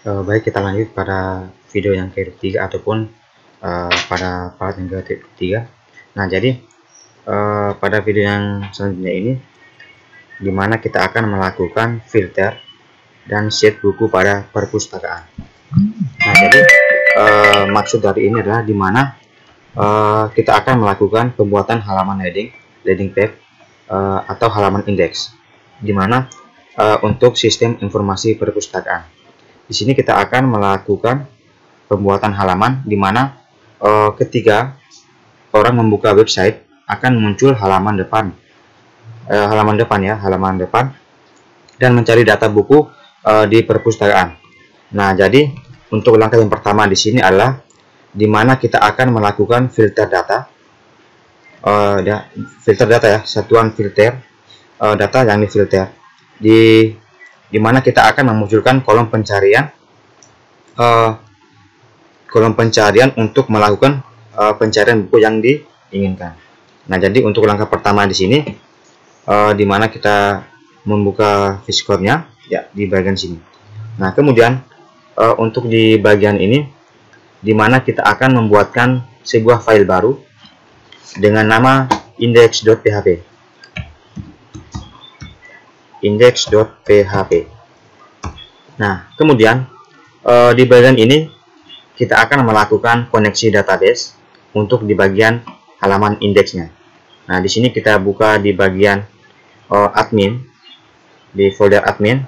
Baik, kita lanjut pada video yang ketiga ataupun pada part yang ketiga. Nah, jadi pada video yang selanjutnya ini, dimana kita akan melakukan filter dan set buku pada perpustakaan. Nah, jadi maksud dari ini adalah dimana kita akan melakukan pembuatan halaman landing page atau halaman indeks, dimana untuk sistem informasi perpustakaan. Di sini kita akan melakukan pembuatan halaman di mana ketika orang membuka website akan muncul halaman depan dan mencari data buku di perpustakaan. Nah, jadi untuk langkah yang pertama di sini adalah di mana kita akan melakukan filter data. Satuan filter data yang difilter di mana kita akan memunculkan kolom pencarian untuk melakukan pencarian buku yang diinginkan. Nah, jadi untuk langkah pertama di sini di mana kita membuka VSCORE-nya ya di bagian sini. Nah, kemudian untuk di bagian ini di mana kita akan membuatkan sebuah file baru dengan nama index.php. Nah, kemudian di bagian ini kita akan melakukan koneksi database untuk di bagian halaman indeksnya. Nah, di sini kita buka di bagian admin, di folder admin.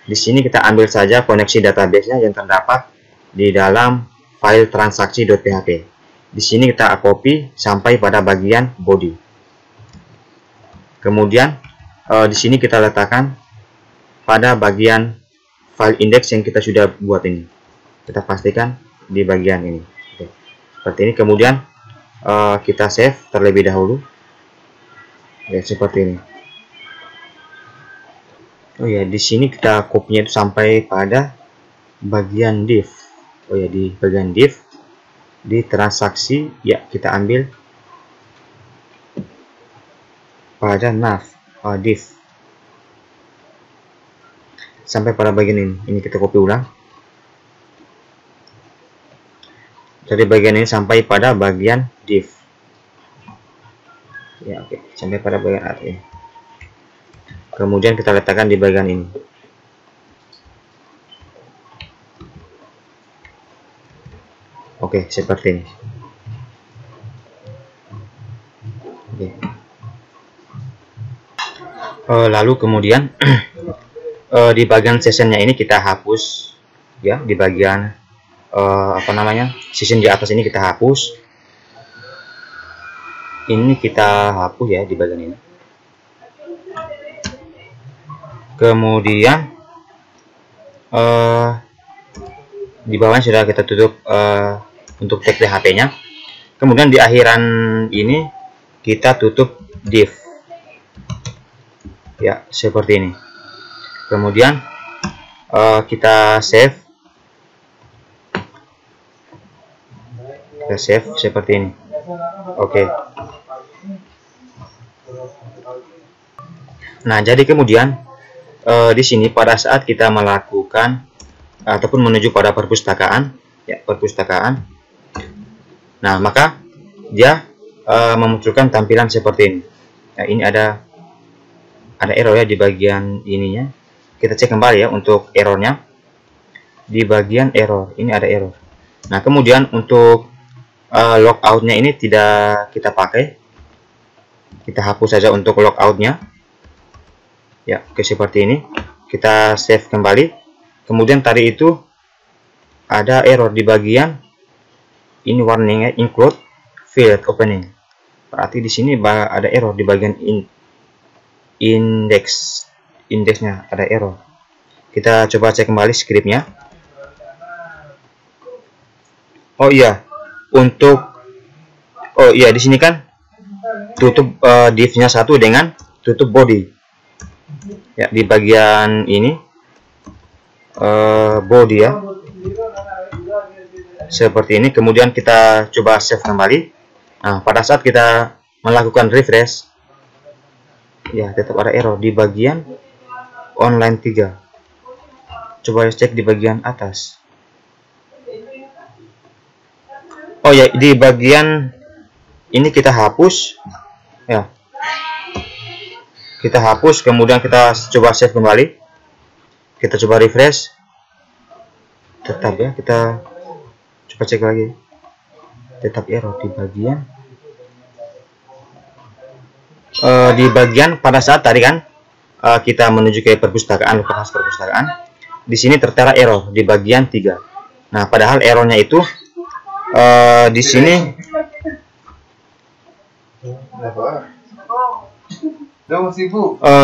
Di sini kita ambil saja koneksi database-nya yang terdapat di dalam file transaksi.php. Di sini kita copy sampai pada bagian body. Kemudian di sini kita letakkan pada bagian file index yang kita sudah buat ini. Kita pastikan di bagian ini. Oke. Seperti ini. Kemudian kita save terlebih dahulu. Ya, seperti ini. Oh ya, di sini kita copy-nya itu sampai pada bagian div. Oh ya, di bagian div di transaksi ya kita ambil pada nav div sampai pada bagian ini. Ini kita copy ulang. Dari bagian ini sampai pada bagian div. Ya, oke, sampai pada bagian ini. Kemudian kita letakkan di bagian ini. Oke, seperti ini. Oke. Lalu kemudian di bagian sessionnya ini kita hapus ya, di bagian session di atas ini kita hapus. Ini kita hapus ya di bagian ini. Kemudian di bawahnya sudah kita tutup untuk tag PHP-nya. Kemudian di akhiran ini kita tutup div. Ya, seperti ini. Kemudian kita save. Kita save seperti ini. Oke. Nah, jadi kemudian di sini pada saat kita melakukan ataupun menuju pada perpustakaan, ya perpustakaan. Nah, maka dia memunculkan tampilan seperti ini. Nah, ini ada error ya di bagian ininya. Kita cek kembali ya untuk errornya. Di bagian error ini ada error. Nah, kemudian untuk logoutnya ini tidak kita pakai. Kita hapus saja untuk logoutnya. Ya, oke, seperti ini. Kita save kembali. Kemudian tadi itu ada error di bagian ini warningnya include field opening. Berarti di sini ada error di bagian indeksnya ada error. Kita coba cek kembali scriptnya. Oh iya, di sini kan tutup div-nya satu dengan tutup body. Ya, di bagian ini body ya. Seperti ini. Kemudian kita coba save kembali. Nah, pada saat kita melakukan refresh ya tetap ada error di bagian online 3. Coba cek di bagian atas. Oh ya, di bagian ini kita hapus ya. Kita hapus, kemudian kita coba save kembali. Kita coba refresh. Tetap ya, kita coba cek lagi. Tetap error di bagian pada saat tadi kan kita menuju ke perpustakaan, lokasi perpustakaan. Di sini tertera error di bagian 3. Nah, padahal errornya itu di sini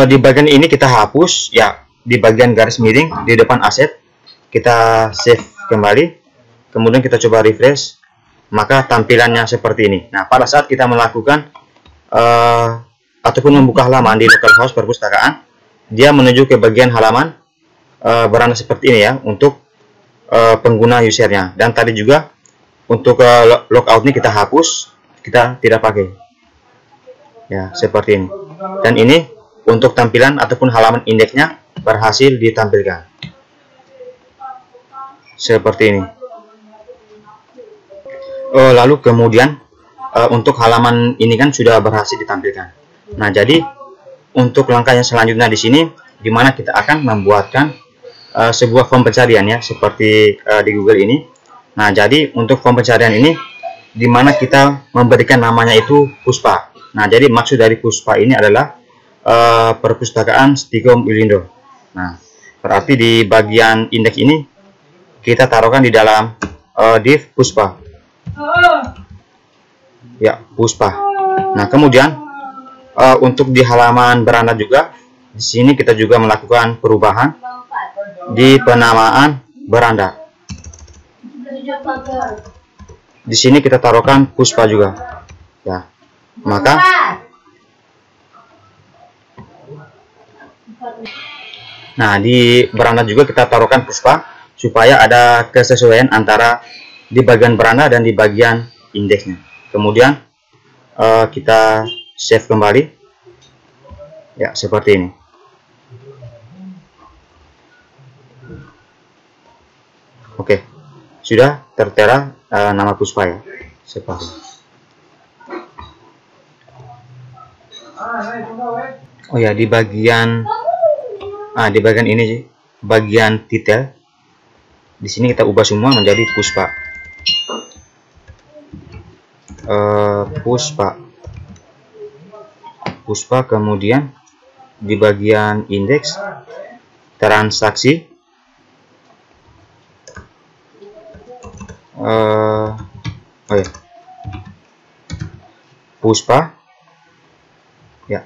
di bagian ini kita hapus ya, di bagian garis miring di depan aset kita save kembali, kemudian kita coba refresh, maka tampilannya seperti ini. Nah, pada saat kita melakukan ataupun membuka halaman di localhost perpustakaan, dia menuju ke bagian halaman beranda seperti ini ya, untuk pengguna usernya. Dan tadi juga untuk logoutnya kita hapus, kita tidak pakai ya, seperti ini. Dan ini untuk tampilan ataupun halaman indeksnya berhasil ditampilkan seperti ini. Lalu kemudian untuk halaman ini kan sudah berhasil ditampilkan. Nah, jadi untuk langkah yang selanjutnya di sini, di mana kita akan membuatkan sebuah form pencarian ya, seperti di Google ini. Nah, jadi untuk form pencarian ini, di mana kita memberikan namanya itu Puspa. Nah, jadi maksud dari Puspa ini adalah perpustakaan Stikom Ilindo. Nah, berarti di bagian indeks ini kita taruhkan di dalam div Puspa. Ya, Puspa. Nah, kemudian untuk di halaman beranda juga, di sini kita juga melakukan perubahan di penamaan beranda. Di sini kita taruhkan Puspa juga. Ya, maka nah di beranda juga kita taruhkan Puspa supaya ada kesesuaian antara di bagian beranda dan di bagian indeksnya. Kemudian kita save kembali ya, seperti ini. Oke, sudah tertera nama Puspa ya, seperti ini. Oh ya, di bagian ini sih, bagian detail di sini kita ubah semua menjadi Puspa. Puspa, kemudian di bagian indeks transaksi Puspa ya.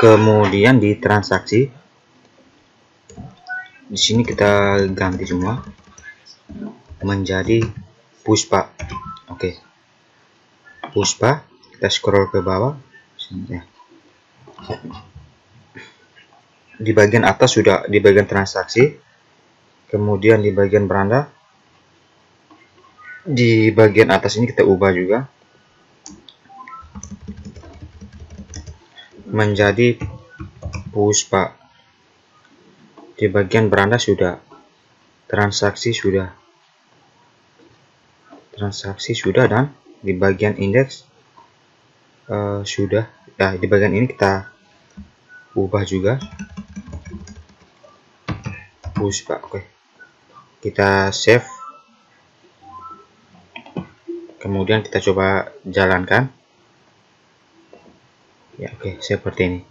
Kemudian di transaksi di sini kita ganti semua menjadi Puspa. Oke. Puspa, kita scroll ke bawah sini ya. Di bagian atas sudah di bagian transaksi, kemudian di bagian beranda, di bagian atas ini kita ubah juga menjadi Puspa. Di bagian beranda sudah, transaksi sudah, dan di bagian indeks sudah. Nah, di bagian ini kita ubah juga Puspa. Oke, kita save, kemudian kita coba jalankan ya. Oke, seperti ini.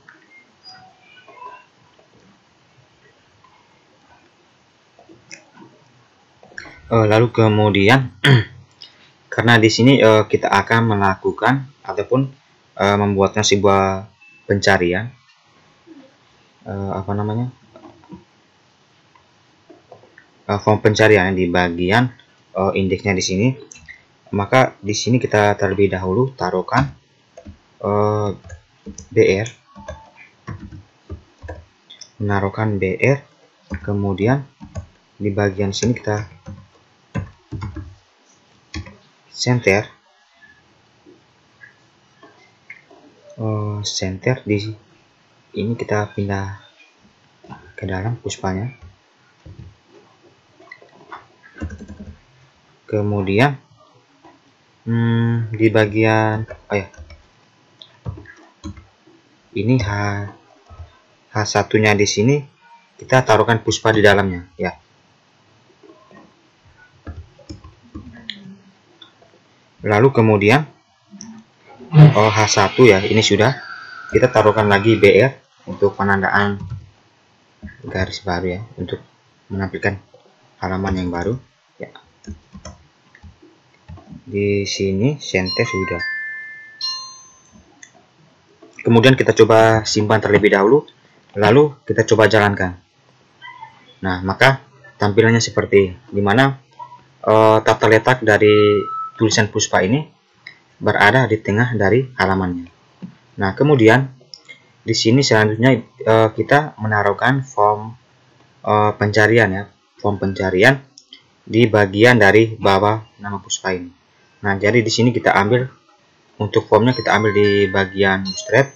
Lalu kemudian karena di sini kita akan melakukan ataupun membuatnya sebuah pencarian, form pencarian di bagian indeksnya di sini, maka di sini kita terlebih dahulu taruhkan BR, menaruhkan BR, kemudian di bagian sini kita center, di ini kita pindah ke dalam Puspanya. Kemudian di bagian ini H1-nya di sini kita taruhkan Puspa di dalamnya ya. Lalu kemudian H1 ya, ini sudah kita taruhkan lagi BR untuk penandaan garis baru ya, untuk menampilkan halaman yang baru ya. Di sini Sente sudah. Kemudian kita coba simpan terlebih dahulu, lalu kita coba jalankan. Nah, maka tampilannya seperti dimana tata letak dari tulisan Puspa ini berada di tengah dari halamannya. Nah, kemudian di sini selanjutnya kita menaruhkan form pencarian ya, form pencarian di bagian dari bawah nama Puspa ini. Nah, jadi di sini kita ambil untuk formnya, kita ambil di bagian bootstrap.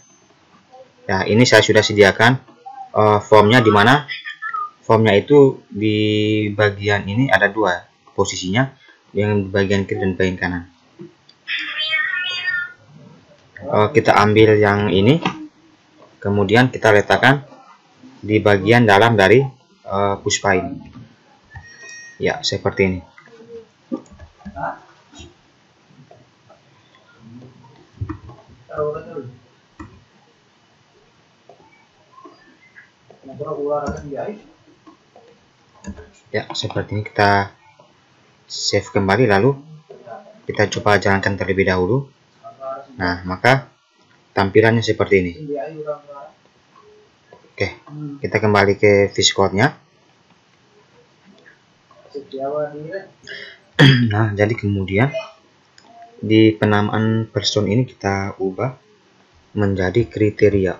Ya, ini saya sudah sediakan formnya, di mana formnya itu di bagian ini ada dua posisinya, yang bagian kiri dan bagian kanan. Kita ambil yang ini, kemudian kita letakkan di bagian dalam dari Puspa ini ya, seperti ini. Ya, seperti ini. Kita save kembali, lalu kita coba jalankan terlebih dahulu. Nah, maka tampilannya seperti ini. Oke, kita kembali ke VSCode-nya. Nah, jadi kemudian di penamaan person ini kita ubah menjadi kriteria.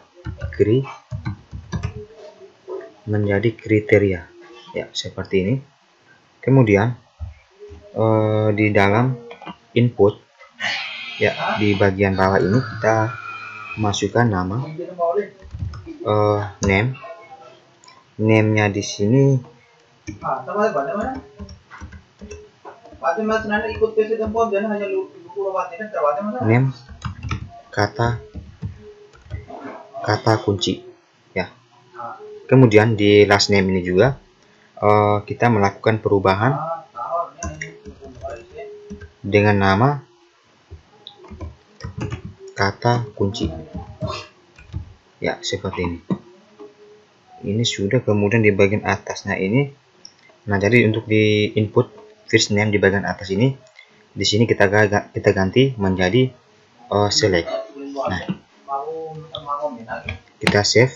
Menjadi kriteria ya, seperti ini. Kemudian di dalam input ya, di bagian bawah ini kita masukkan nama name-nya di sini name kata kunci ya. Kemudian di last name ini juga kita melakukan perubahan dengan nama kata kunci ya, seperti ini. Ini sudah. Kemudian di bagian atasnya ini, nah jadi untuk di input first name di bagian atas ini, di sini kita ganti menjadi select. Nah, kita save,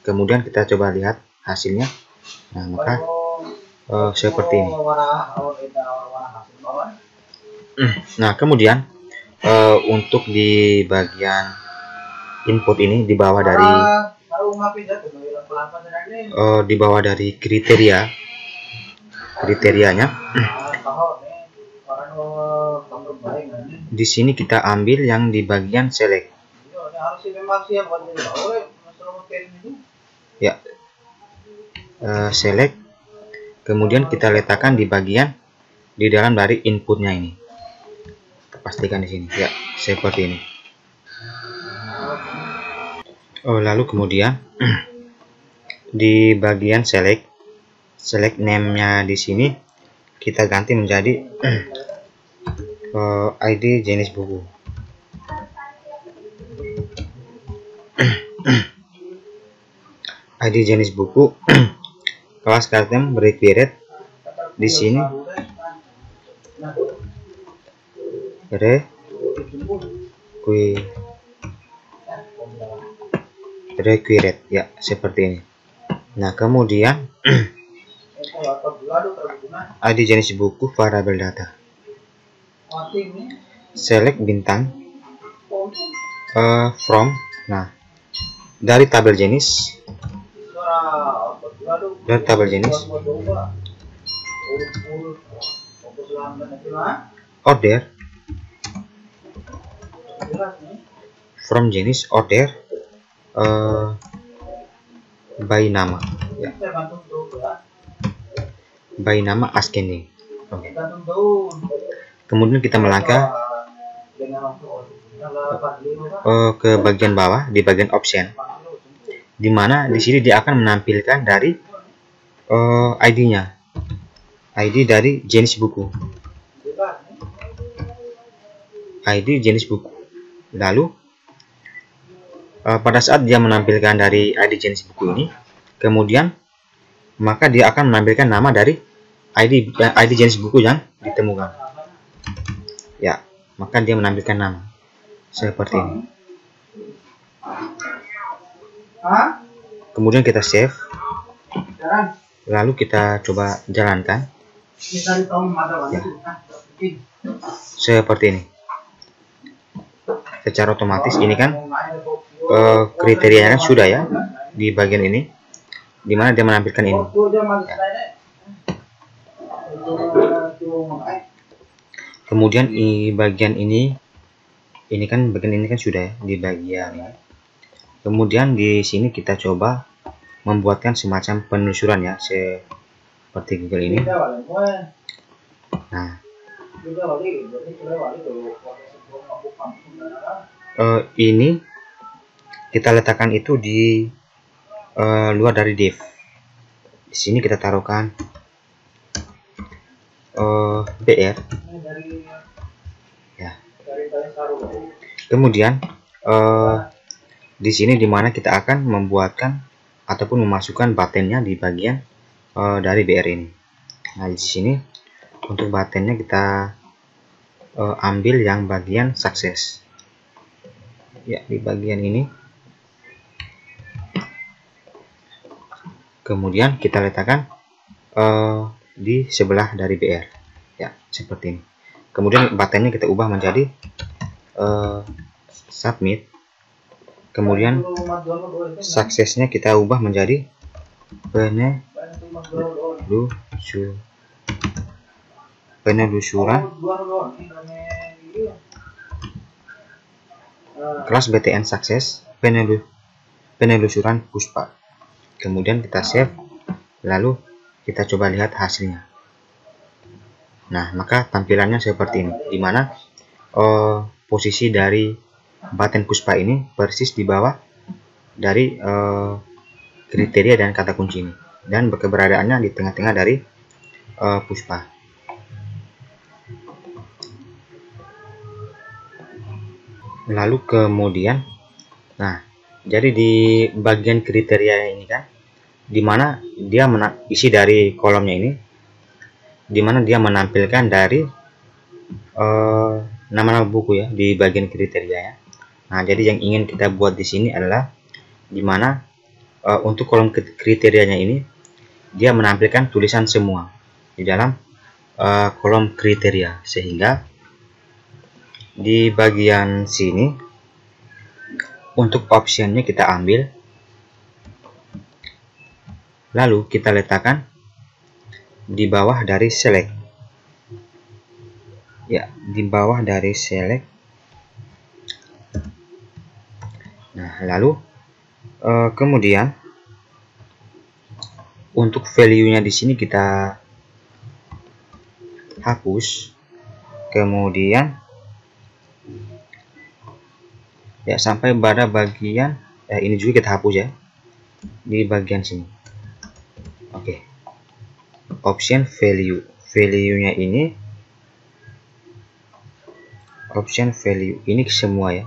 kemudian kita coba lihat hasilnya. Nah, maka seperti ini. Nah, kemudian untuk di bagian input ini, di bawah dari kriterianya, di sini kita ambil yang di bagian select ya, select, kemudian kita letakkan di bagian di dalam dari inputnya ini. Pastikan di sini ya, seperti ini. Lalu kemudian di bagian select name-nya di sini kita ganti menjadi ID jenis buku. ID jenis buku kelas item required di sini required ya, seperti ini. Nah, kemudian ID jenis buku variable data, select bintang from, nah dari tabel jenis order, from jenis order by nama ya, by nama ascending. Oke. kemudian kita melangkah ke bagian bawah di bagian option, di mana di sini dia akan menampilkan dari ID-nya, ID dari jenis buku, ID jenis buku. Lalu pada saat dia menampilkan dari ID jenis buku ini, kemudian maka dia akan menampilkan nama dari ID jenis buku yang ditemukan. Ya, maka dia menampilkan nama seperti ini. Kemudian kita save, lalu kita coba jalankan. Ya, seperti ini. Secara otomatis ini kan kriterianya kan sudah ya di bagian ini, dimana dia menampilkan ini. Ya. Kemudian di bagian ini kan bagian ini kan sudah ya di bagian ini. Kemudian di sini kita coba membuatkan semacam penelusuran ya, seperti Google ini. Nah, ini kita letakkan itu di luar dari div. Di sini kita taruhkan BR ya. Kemudian di sini dimana kita akan membuatkan ataupun memasukkan buttonnya di bagian dari BR ini. Nah, di sini untuk buttonnya kita ambil yang bagian sukses ya, di bagian ini. Kemudian kita letakkan di sebelah dari BR ya, seperti ini. Kemudian buttonnya kita ubah menjadi submit. Kemudian suksesnya kita ubah menjadi penelusuran kelas BTN sukses penelusuran Puspa. Kemudian kita save, lalu kita coba lihat hasilnya. Nah, maka tampilannya seperti ini, dimana posisi dari button Puspa ini persis di bawah dari kriteria dan kata kunci ini, dan keberadaannya di tengah-tengah dari Puspa. Lalu kemudian, nah, jadi di bagian kriteria ini kan, dimana dia isi dari kolomnya ini, dimana dia menampilkan dari nama-nama buku ya di bagian kriteria ya. Nah, jadi yang ingin kita buat di sini adalah dimana untuk kolom kriterianya ini dia menampilkan tulisan semua di dalam kolom kriteria, sehingga di bagian sini untuk optionnya kita ambil, lalu kita letakkan di bawah dari select ya, di bawah dari select. Nah, lalu kemudian untuk value-nya di sini kita hapus, kemudian ya sampai pada bagian ini juga kita hapus ya di bagian sini. Oke. Option value-nya ini, option value ini semua ya,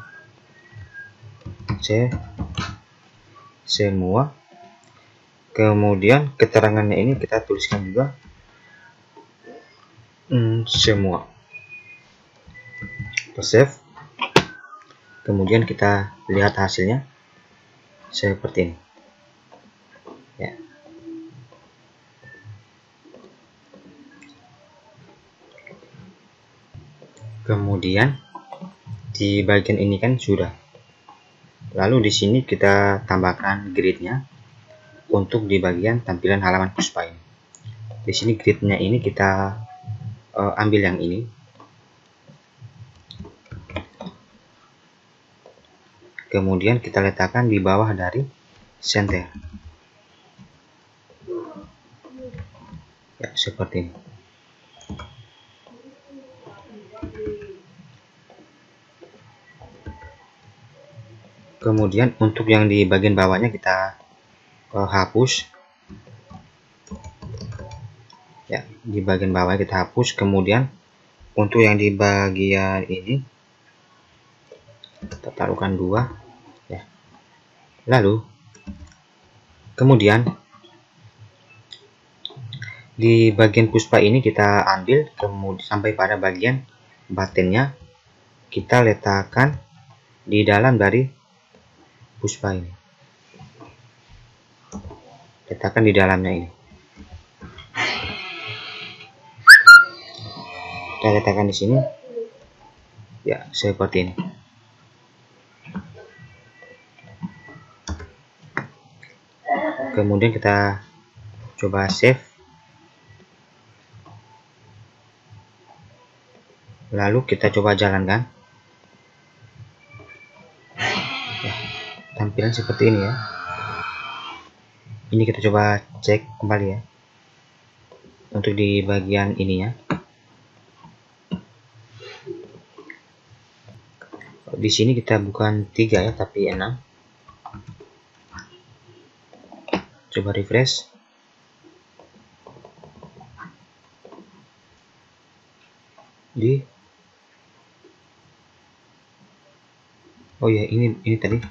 semua. Kemudian keterangannya ini kita tuliskan juga semua. Save. Kemudian kita lihat hasilnya seperti ini ya. Kemudian di bagian ini kan sudah, lalu di sini kita tambahkan grid-nya untuk di bagian tampilan halaman Puspa ini. Di sini grid-nya ini kita ambil yang ini. Kemudian kita letakkan di bawah dari center ya, seperti ini. Kemudian untuk yang di bagian bawahnya kita hapus ya, di bagian bawah kita hapus. Kemudian untuk yang di bagian ini kita taruhkan 2 ya. Lalu kemudian di bagian puspa ini kita ambil kemudian sampai pada bagian batinnya, kita letakkan di dalam dari puspa ini, letakkan di dalamnya ini. Kita letakkan di sini ya, seperti ini. Kemudian kita coba save, lalu kita coba jalankan ya, tampilan seperti ini ya. Ini kita coba cek kembali ya, untuk di bagian ininya. Di sini kita bukan 3 ya, tapi 6. Coba refresh. Oh ya, ini tadi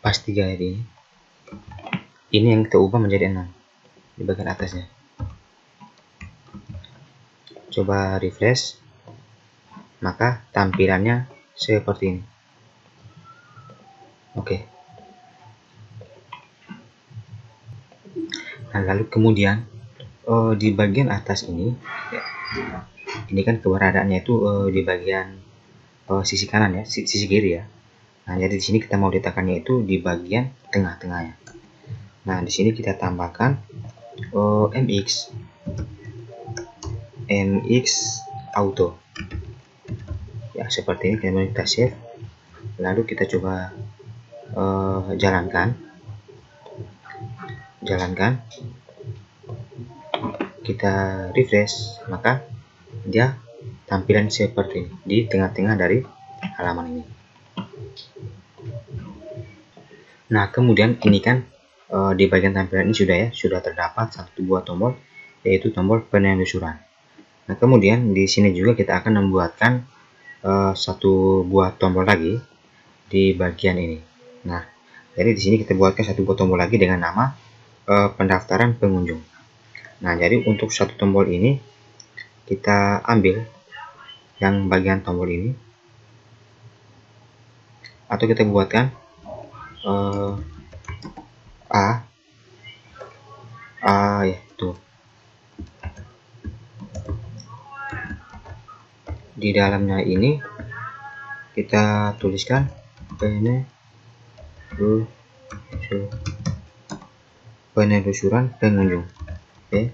pas 3 ya ini. Ini yang kita ubah menjadi 6 di bagian atasnya. Coba refresh, maka tampilannya seperti ini. Oke. Nah, lalu kemudian di bagian atas ini ya, ini kan keberadaannya itu di bagian sisi kanan ya, sisi kiri ya. Nah, jadi di sini kita mau letakkannya itu di bagian tengah-tengahnya. Nah, di sini kita tambahkan MX auto ya, seperti ini. Kemudian kita save, lalu kita coba jalankan, kita refresh, maka dia tampilan seperti ini di tengah-tengah dari halaman ini. Nah, kemudian ini kan di bagian tampilan ini sudah terdapat satu buah tombol, yaitu tombol penelusuran. Nah, kemudian di sini juga kita akan membuatkan satu buah tombol lagi di bagian ini. Nah, jadi di sini kita buatkan satu buah tombol lagi dengan nama pendaftaran pengunjung. Nah, jadi untuk satu tombol ini kita ambil yang bagian tombol ini, atau kita buatkan ya, tuh di dalamnya ini kita tuliskan penelusuran pengunjung. Oke.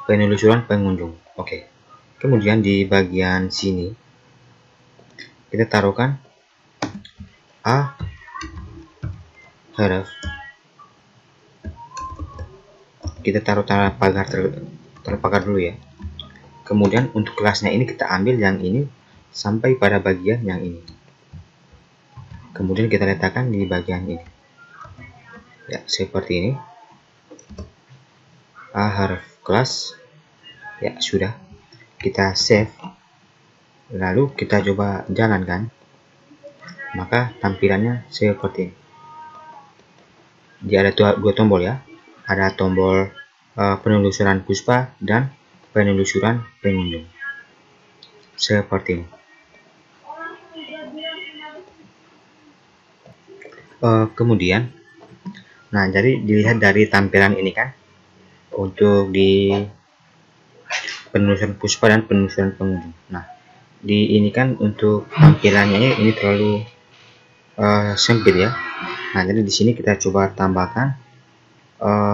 Penelusuran pengunjung. Oke. Kemudian di bagian sini kita taruhkan href. Kita taruh tanda pagar terpagar dulu ya. Kemudian untuk kelasnya ini kita ambil yang ini sampai pada bagian yang ini. Kemudian kita letakkan di bagian ini. Ya, seperti ini. Href kelas. Ya, sudah. Kita save. Lalu kita coba jalankan. Maka tampilannya seperti ini. Dia ada dua tombol ya. Ada tombol penelusuran puspa dan penelusuran pengunjung. Seperti ini. Kemudian, nah, jadi dilihat dari tampilan ini kan, untuk di penelusuran puspa dan penelusuran pengunjung. Nah, di ini kan untuk tampilannya ini terlalu sempit ya. Nah, jadi di sini kita coba tambahkan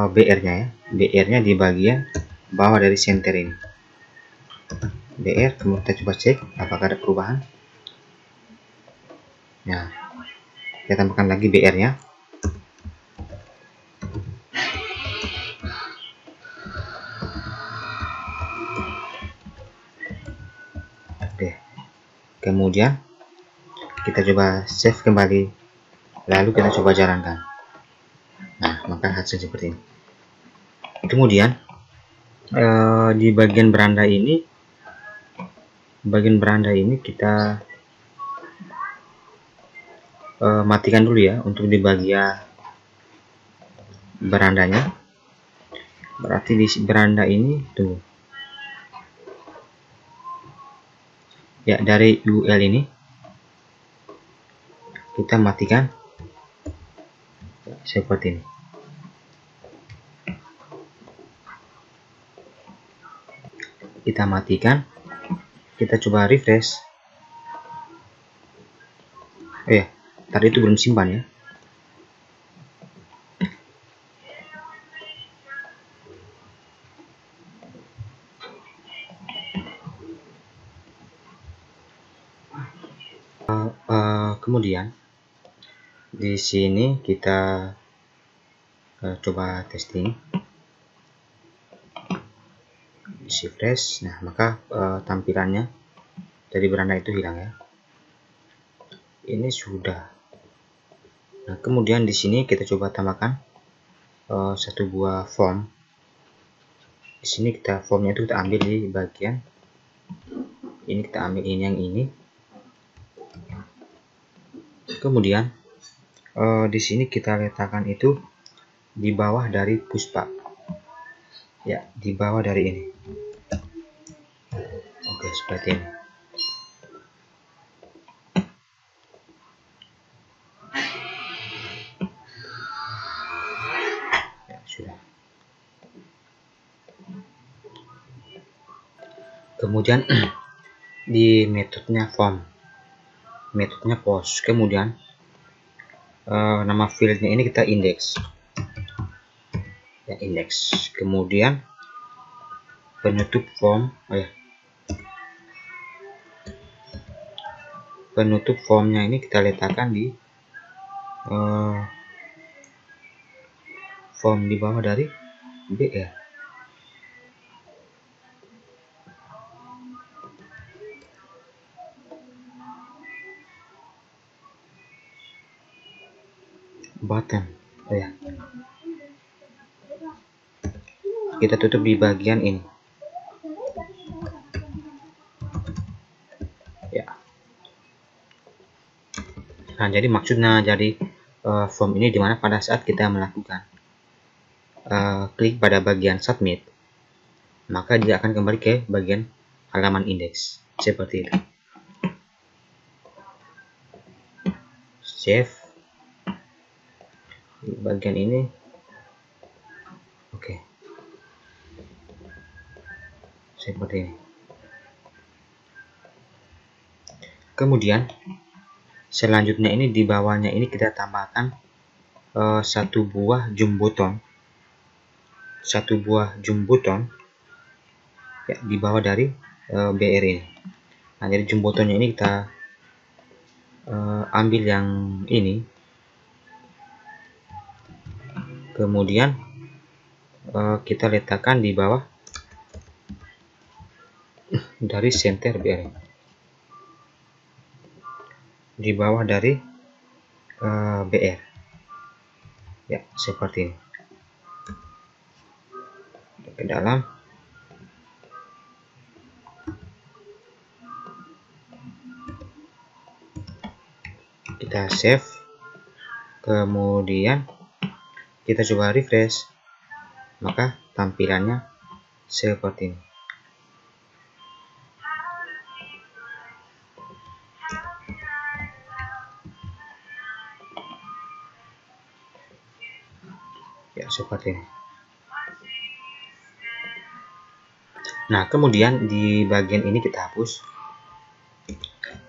BR-nya ya. BR-nya di bagian bawah dari center ini. BR, kemudian kita coba cek apakah ada perubahan. Nah, kita tambahkan lagi BR-nya. Oke. Kemudian kita coba save kembali, lalu kita coba jalankan. Nah, maka hasil seperti ini. Kemudian di bagian beranda ini kita matikan dulu ya untuk di bagian berandanya. Berarti di beranda ini tunggu ya, dari UL ini kita matikan seperti ini. Kita matikan, kita coba refresh. Oh ya, tadi itu belum simpan ya. Kemudian di sini kita coba testing, isi flash. Nah, maka tampilannya dari beranda itu hilang ya. Ini sudah. Nah, kemudian di sini kita coba tambahkan satu buah form. Di sini kita formnya itu kita ambil di bagian ini, kita ambil ini yang ini. Kemudian di sini kita letakkan itu di bawah dari Puspa. Ya, di bawah dari ini. Oke, seperti ini. Ya, sudah. Kemudian di metodenya form, metodenya post. Kemudian nama fieldnya ini kita indeks ya, indeks. Kemudian penutup form, penutup formnya ini kita letakkan di form di bawah dari BR. Button, ya. Kita tutup di bagian ini. Ya. Nah, jadi maksudnya jadi form ini dimana pada saat kita melakukan klik pada bagian submit, maka dia akan kembali ke bagian halaman indeks seperti itu. Save di bagian ini. Oke. Seperti ini. Kemudian selanjutnya ini di bawahnya ini kita tambahkan satu buah jumboton, ya, di bawah dari BR ini. Nah, jadi jumbotonnya ini kita ambil yang ini, kemudian kita letakkan di bawah dari center BR, di bawah dari BR ya, seperti ini. Ke dalam, kita save, kemudian kita coba refresh, maka tampilannya seperti ini. Ya, seperti ini. Nah, kemudian di bagian ini kita hapus.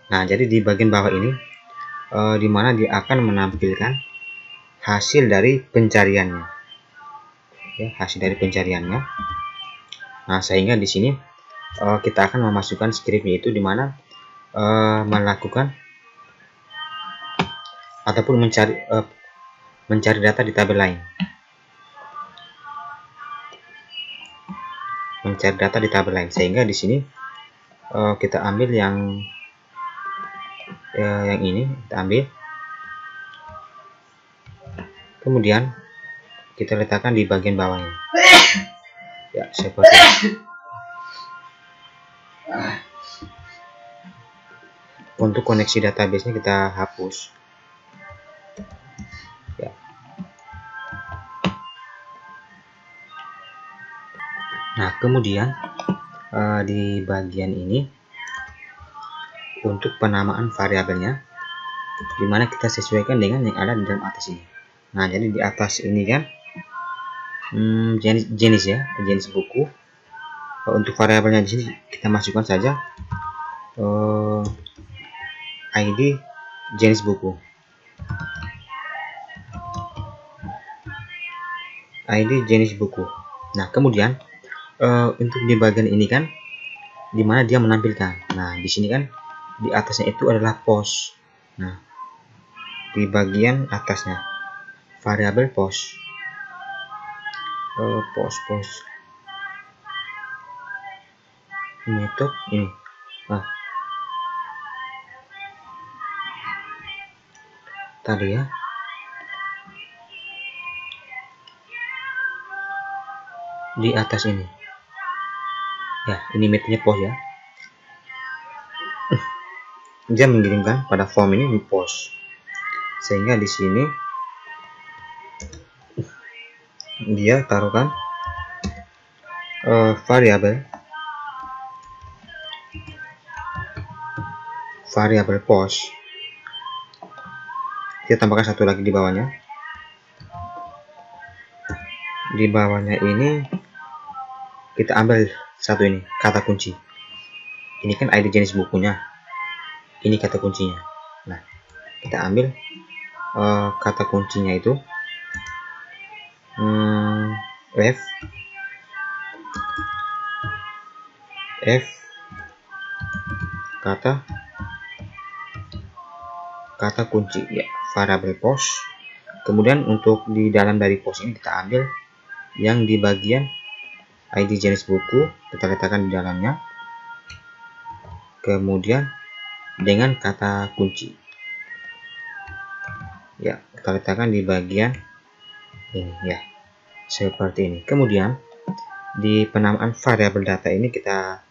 Nah, jadi di bagian bawah ini dimana dia akan menampilkan hasil dari pencariannya, ya, hasil dari pencariannya. Nah, sehingga di sini kita akan memasukkan scriptnya itu dimana melakukan ataupun mencari data di tabel lain. Mencari data di tabel lain, sehingga di sini kita ambil yang yang ini kita ambil, kemudian kita letakkan di bagian bawah ini. Ya, seperti ini. Untuk koneksi database-nya kita hapus. Ya. Nah, kemudian di bagian ini untuk penamaan variabelnya, dimana kita sesuaikan dengan yang ada di dalam atas ini. Nah, jadi di atas ini kan jenis ya, jenis buku. Untuk variabelnya di sini kita masukkan saja ID jenis buku. ID jenis buku. Nah, kemudian untuk di bagian ini kan dimana dia menampilkan. Nah, di sini kan di atasnya itu adalah post. Nah, di bagian atasnya variabel post. Post metode ini. Nah, tadi ya, di atas ini ya, ini metodenya post ya. Dia mengirimkan pada form ini di post, sehingga di sini dia taruhkan variabel post. Kita tambahkan satu lagi di bawahnya. Di bawahnya ini kita ambil satu ini, kata kunci. Ini kan ID jenis bukunya, ini kata kuncinya. Nah, kita ambil kata kuncinya itu F kata kunci ya, variabel post. Kemudian untuk di dalam dari post ini kita ambil yang di bagian ID jenis buku, kita letakkan di dalamnya, kemudian dengan kata kunci ya, kita letakkan di bagian ini ya, seperti ini. Kemudian di penamaan variabel data ini kita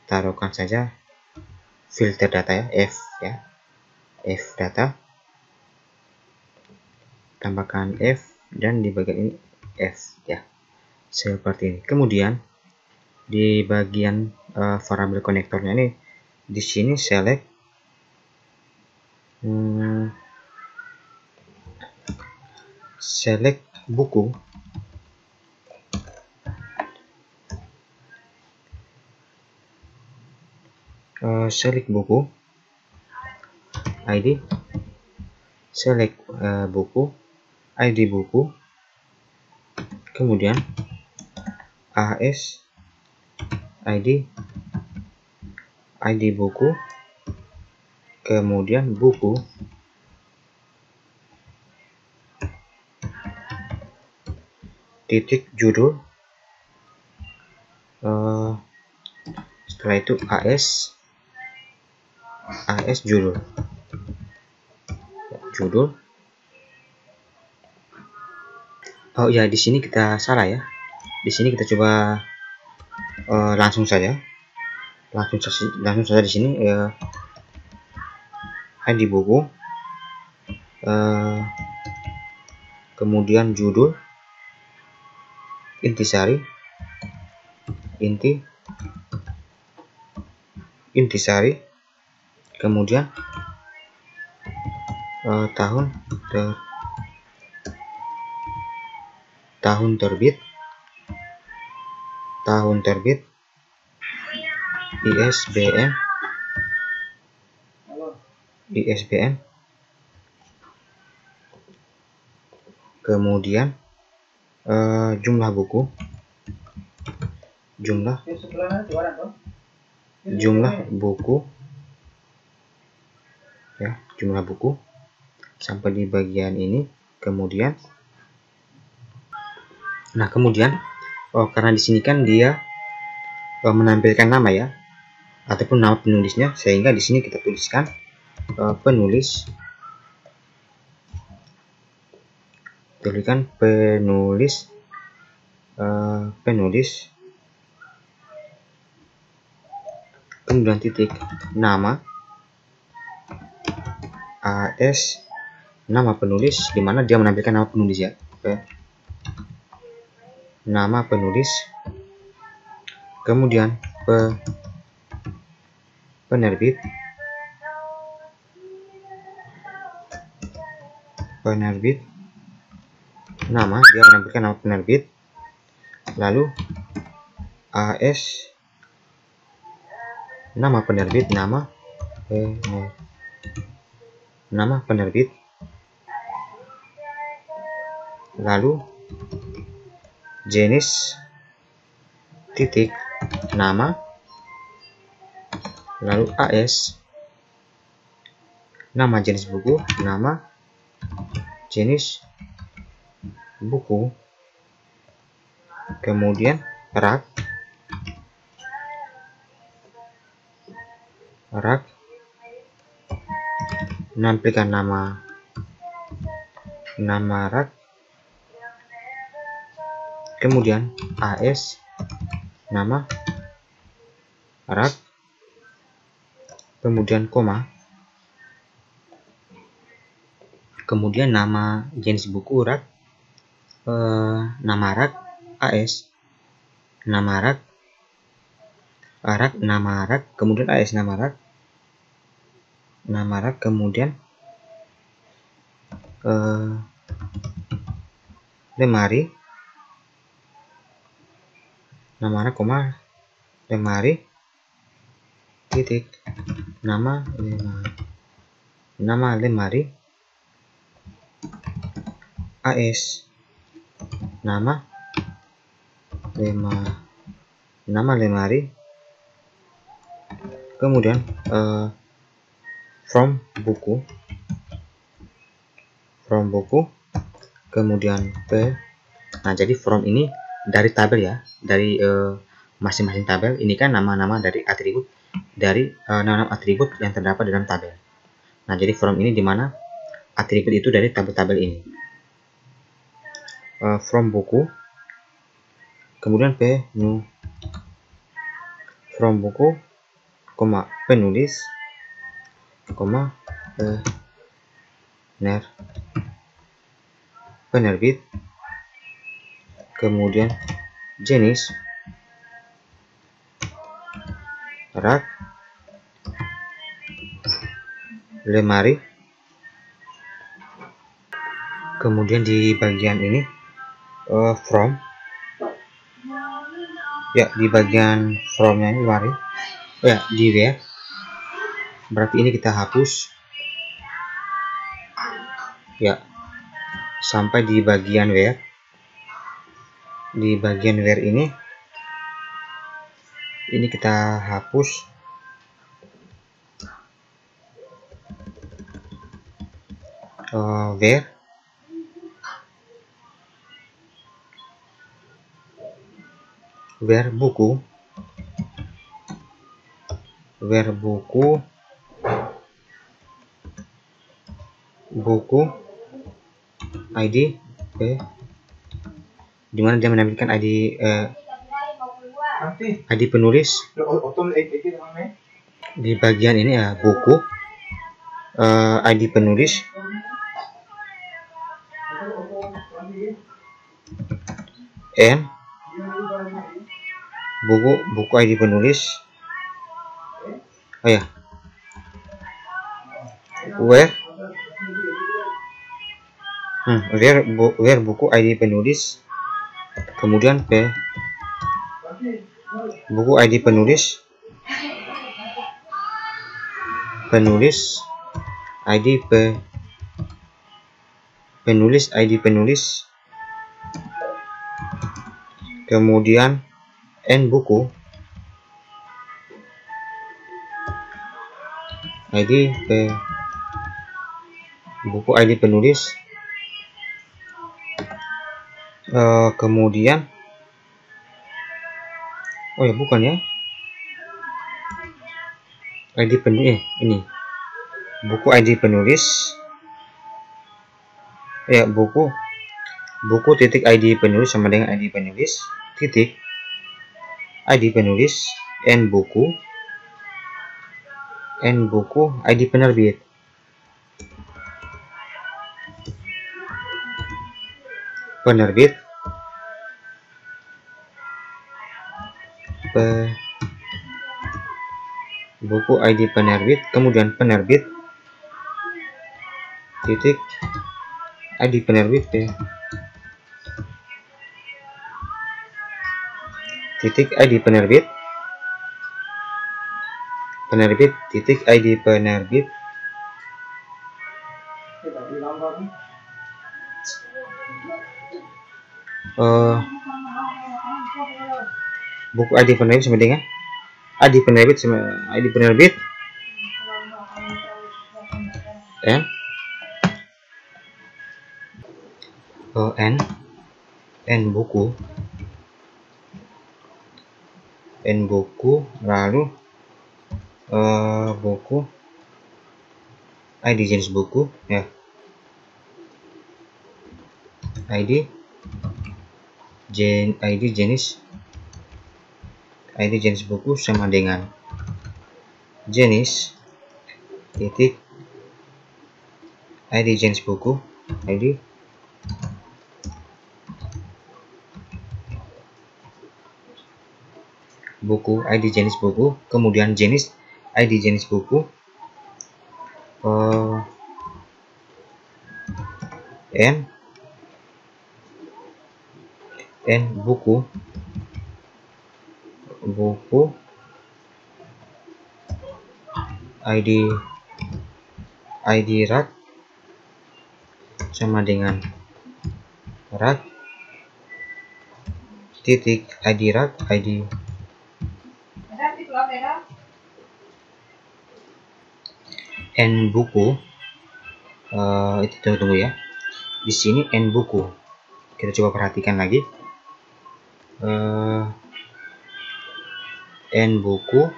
taruhkan saja filter data ya, F ya, F data, tambahkan F, dan di bagian ini F ya, seperti ini. Kemudian di bagian variabel konektornya ini, di sini select buku, select buku ID, select buku ID buku, kemudian AS ID buku, kemudian buku, titik judul, setelah itu AS judul. Oh ya, di sini kita salah ya. Di sini kita coba langsung saja di sini ID buku, kemudian judul, intisari, kemudian tahun terbit, ISBN, kemudian jumlah buku, ya, jumlah buku sampai di bagian ini. Kemudian karena di sini kan dia menampilkan nama ya, ataupun nama penulisnya, sehingga di sini kita tuliskan penulis, pilihkan penulis, kemudian titik, nama, AS, nama penulis, dimana dia menampilkan nama penulis ya. Oke. Nama penulis, kemudian penerbit, nama, dia menampilkan nama penerbit, lalu AS, nama penerbit, nama penerbit, lalu jenis, titik, nama, lalu AS, nama jenis buku, nama jenis buku, kemudian rak, menampilkan nama rak, kemudian AS, nama rak, kemudian koma, kemudian nama jenis buku rak, nama rak, AS, nama rak, nama rak, kemudian AS, nama rak, kemudian lemari, nama rak, koma, lemari, titik, nama lemari, AS, nama lemari, kemudian from buku, kemudian nah jadi from ini dari tabel ya, dari masing-masing tabel. Ini kan nama-nama dari atribut, nama-nama atribut yang terdapat dalam tabel. Nah jadi from ini dimana atribut itu dari tabel-tabel ini. From buku, kemudian from buku, koma, penulis, koma, penerbit, kemudian jenis rak, lemari, kemudian di bagian ini from ya, di bagian from-nya ini lemari ya, di where, berarti ini kita hapus ya sampai di bagian where. Di bagian where ini kita hapus where buku, ID, dimana dia menampilkan ID penulis. Di bagian ini ya buku, ID penulis, N buku ID penulis, oh ya, where buku ID penulis, kemudian buku ID penulis, ID penulis, kemudian N buku, buku ID penulis, kemudian oh ya bukan ya, ID penulis ini buku ID penulis, ya buku titik ID penulis sama dengan ID penulis titik ID penulis n buku ID penerbit. Buku ID penerbit, kemudian penerbit titik ID penerbit titik ID penerbit titik ID penerbit buku ID penerbit sama dengan ID penerbit n buku lalu buku ID jenis buku, ya ID jenis buku sama dengan jenis titik ID jenis buku ID buku ID jenis buku, kemudian jenis ID jenis buku n buku ID rak sama dengan rak titik ID rak ID n buku itu tunggu ya, di sini n buku kita coba perhatikan lagi, n buku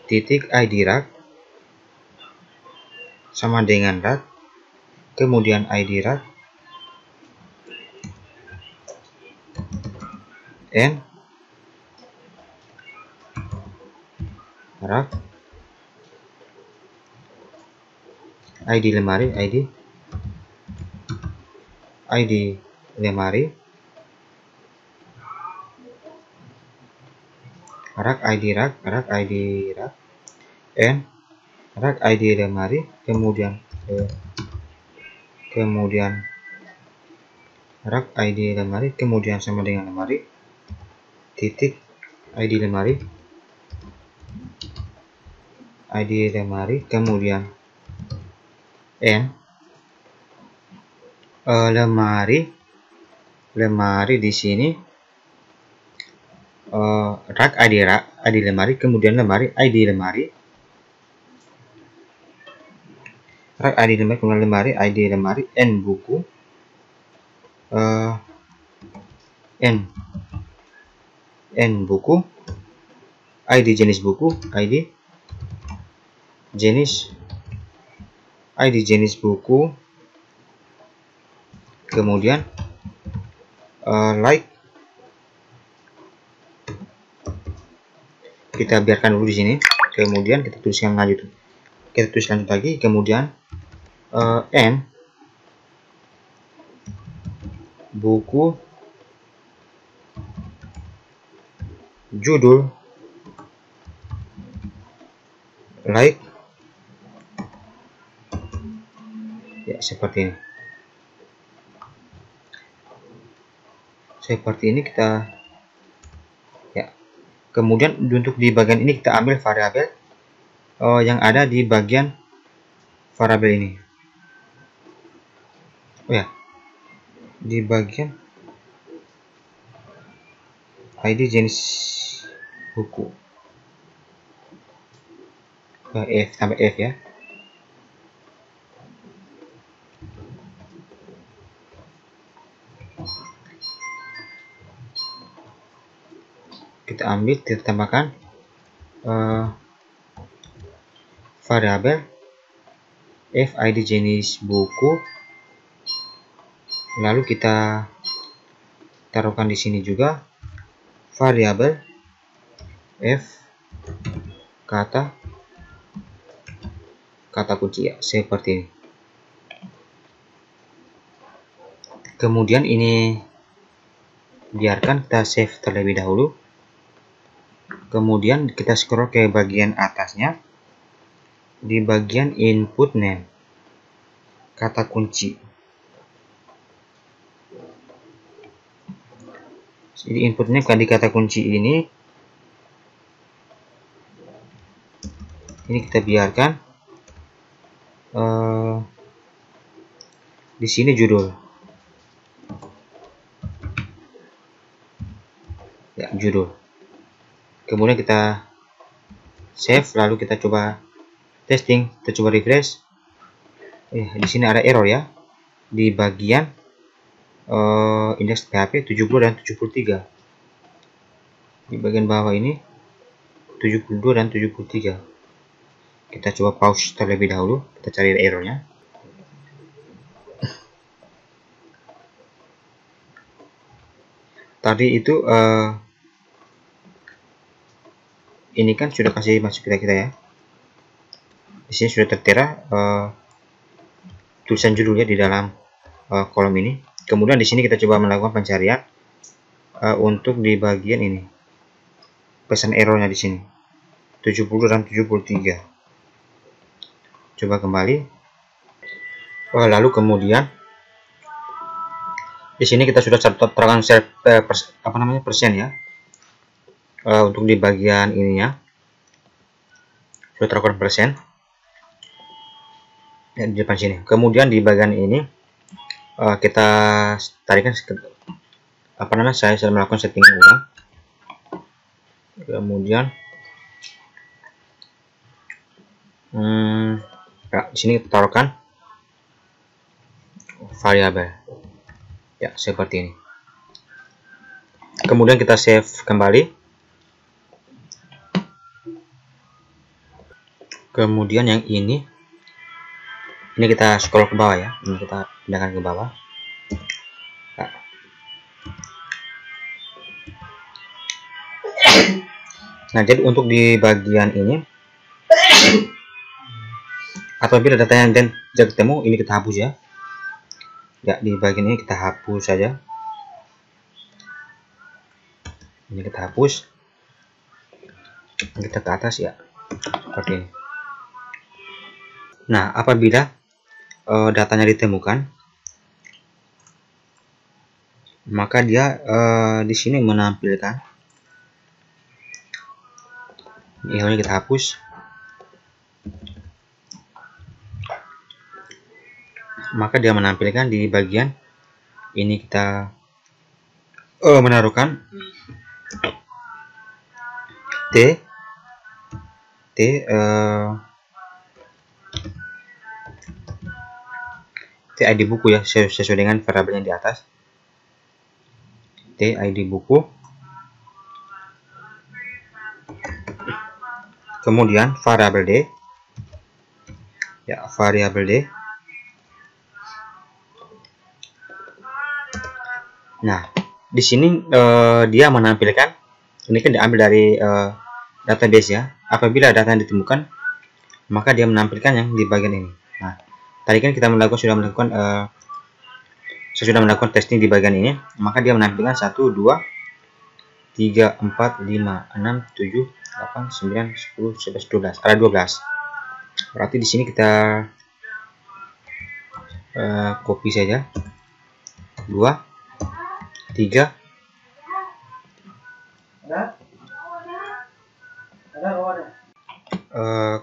titik ID rak sama dengan rak kemudian ID rak n rak ID lemari rak ID rak n rak ID lemari kemudian rak ID lemari kemudian sama dengan lemari titik ID lemari kemudian n lemari di sini rak ID lemari kemudian lemari ID lemari rak ID lemari kemudian lemari ID lemari n buku n buku ID jenis buku ID jenis buku kemudian like kita biarkan dulu di sini, kemudian kita tuliskan lanjut lagi, kemudian n buku judul like ya seperti ini kita ya. Kemudian untuk di bagian ini kita ambil variabel yang ada di bagian variabel ini, di bagian ID jenis buku sampai F ya. Kita ambil, kita tambahkan variabel FID jenis buku, lalu kita taruhkan di sini juga variabel F kata kunci ya, seperti ini. Kemudian ini biarkan kita save terlebih dahulu. Kemudian kita scroll ke bagian atasnya, di bagian input name kata kunci. Jadi inputnya di kata kunci ini kita biarkan di sini judul ya, judul. Kemudian kita save, lalu kita coba testing, kita coba refresh. Di sini ada error ya, di bagian indeks PHP 70 dan 73. Di bagian bawah ini 72 dan 73. Kita coba pause terlebih dahulu, kita cari errornya. Tadi itu ini kan sudah kasih masuk kita ya. Di sini sudah tertera tulisan judulnya di dalam kolom ini. Kemudian di sini kita coba melakukan pencarian untuk di bagian ini. Pesan errornya di sini 70 dan 73. Coba kembali. Lalu kemudian di sini kita sudah terangkan persen ya. Untuk di bagian ininya sudah terangkan persen ya, di depan sini. Kemudian di bagian ini kita tarikan saya sudah melakukan setting ulang. Kemudian di sini kita taruhkan variabel ya, seperti ini. Kemudian kita save kembali. Kemudian yang ini kita scroll ke bawah ya, ini kita pindahkan ke bawah. Nah, jadi untuk di bagian ini, apabila data yang tidak ketemu, ini kita hapus ya. Ya, di bagian ini kita hapus saja. Ini kita hapus. Kita ke atas ya, seperti ini. Nah, apabila datanya ditemukan, maka dia di sini menampilkan, ini kita hapus, maka dia menampilkan di bagian ini kita menaruhkan ID buku ya, sesuai dengan variabel yang di atas. ID buku. Kemudian variabel D. Ya, variabel D. Nah, di sini dia menampilkan, ini kan diambil dari database ya. Apabila data yang ditemukan, maka dia menampilkan yang di bagian ini. Nah, tadi kan kita sudah melakukan testing di bagian ini, maka dia menampilkan 1, 2, 3, 4, 5, 6, 7, 8, 9, 10, 11, 12. Ada 12. Berarti di sini kita copy saja. 2, 3.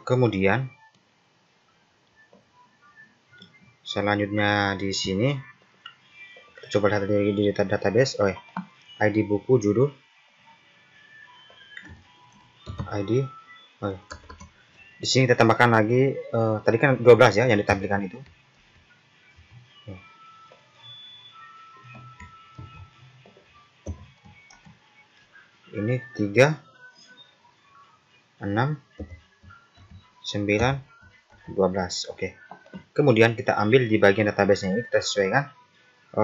Kemudian selanjutnya di sini coba lihat di database. ID buku, judul, ID. Di sini kita tambahkan lagi, tadi kan 12 ya yang ditampilkan itu. Ini 3, 6, 9, 12. Oke. Kemudian kita ambil di bagian database ini, kita sesuaikan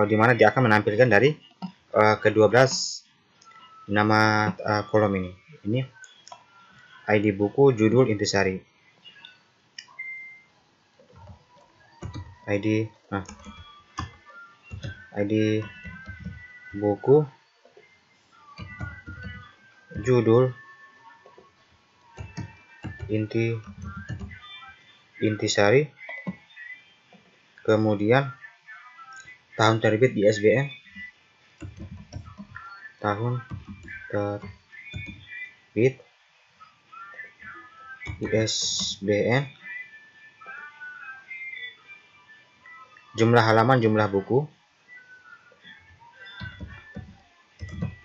di mana dia akan menampilkan dari ke-12 nama kolom ini. Ini ID buku, judul, intisari. ID buku, judul, intisari, kemudian tahun terbit ISBN, tahun terbit ISBN, jumlah halaman, jumlah buku,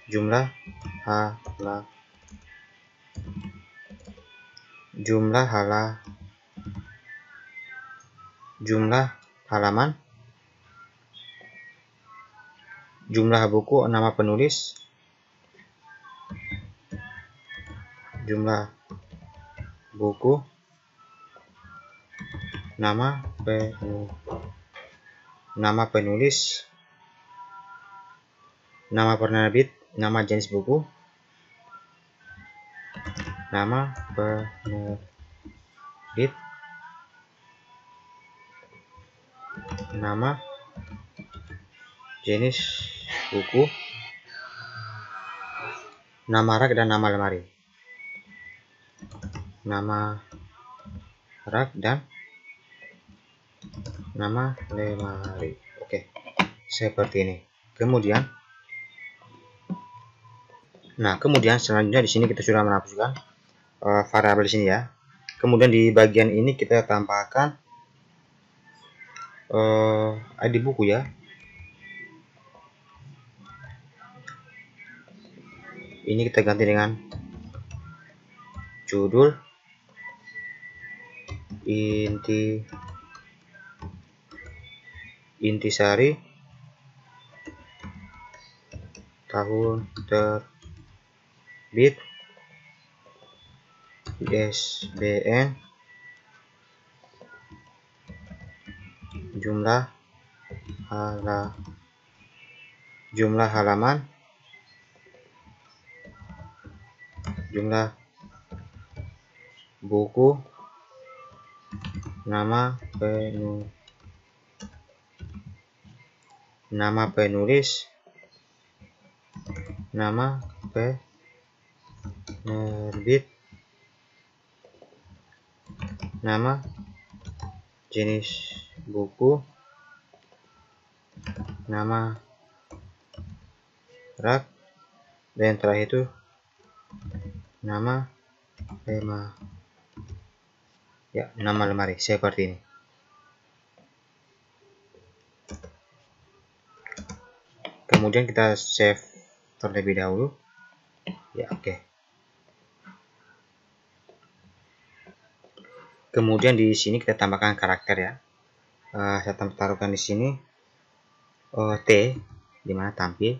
jumlah halaman, jumlah buku, nama penulis, jumlah buku, nama penulis, nama penerbit, nama jenis buku, nama penerbit, nama jenis buku, nama rak dan nama lemari. Nama rak dan nama lemari. Oke, seperti ini. Kemudian selanjutnya di sini kita sudah menghapuskan variabel di sini ya. Kemudian di bagian ini kita tambahkan ID buku ya. Ini kita ganti dengan judul, intisari, tahun terbit ISBN, jumlah halaman, jumlah buku, nama penulis, nama penerbit, nama jenis buku, nama rak, dan terakhir itu nama lemari seperti ini. Kemudian kita save terlebih dahulu ya. Oke. Kemudian di sini kita tambahkan karakter ya. Saya taruhkan di sini T, dimana tampil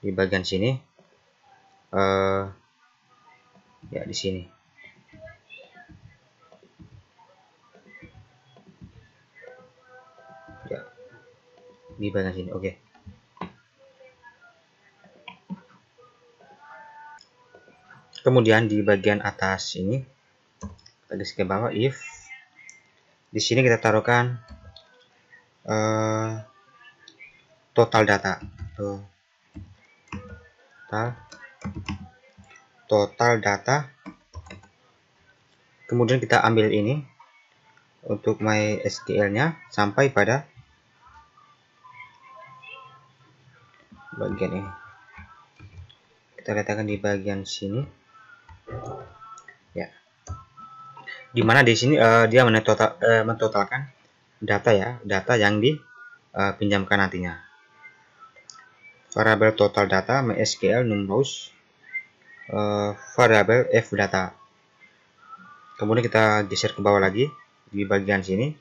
di bagian sini ya, di sini ya, di bagian sini. Oke. Kemudian di bagian atas ini kita garis ke bawah if. Di sini kita taruhkan total data. Kemudian kita ambil ini untuk MySQL-nya sampai pada bagian ini. Kita letakkan di bagian sini ya. Dimana di sini dia mentotalkan data ya, data yang dipinjamkan nantinya. Variabel total data MySQL numbers, variabel fdata. Kemudian kita geser ke bawah lagi di bagian sini,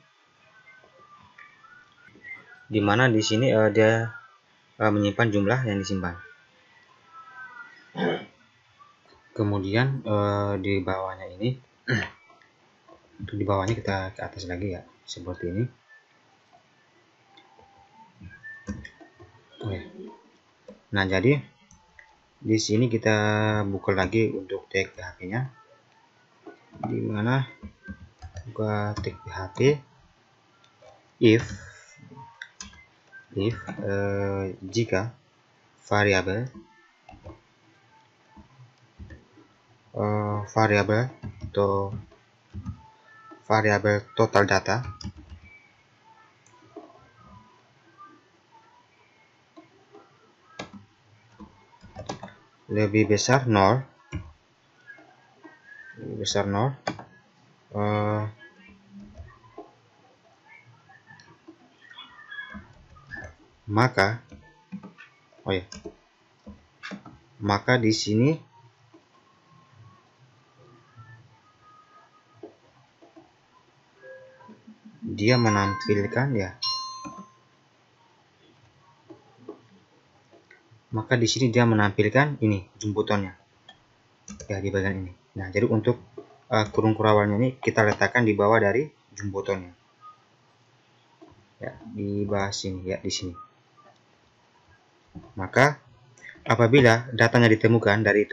dimana di sini dia menyimpan jumlah yang disimpan. Kemudian di bawahnya ini untuk di bawahnya kita ke atas lagi ya, seperti ini. Nah, jadi di sini kita buka lagi untuk tag PHP-nya, di mana buka tag PHP if jika variabel atau variabel total data lebih besar 0, maka di sini dia menampilkan ya. Maka di sini dia menampilkan ini jemputannya ya di bagian ini. Nah, jadi untuk kurung kurawalnya ini kita letakkan di bawah dari jemputannya. Ya, di bawah sini ya, di sini. Maka apabila datanya ditemukan dari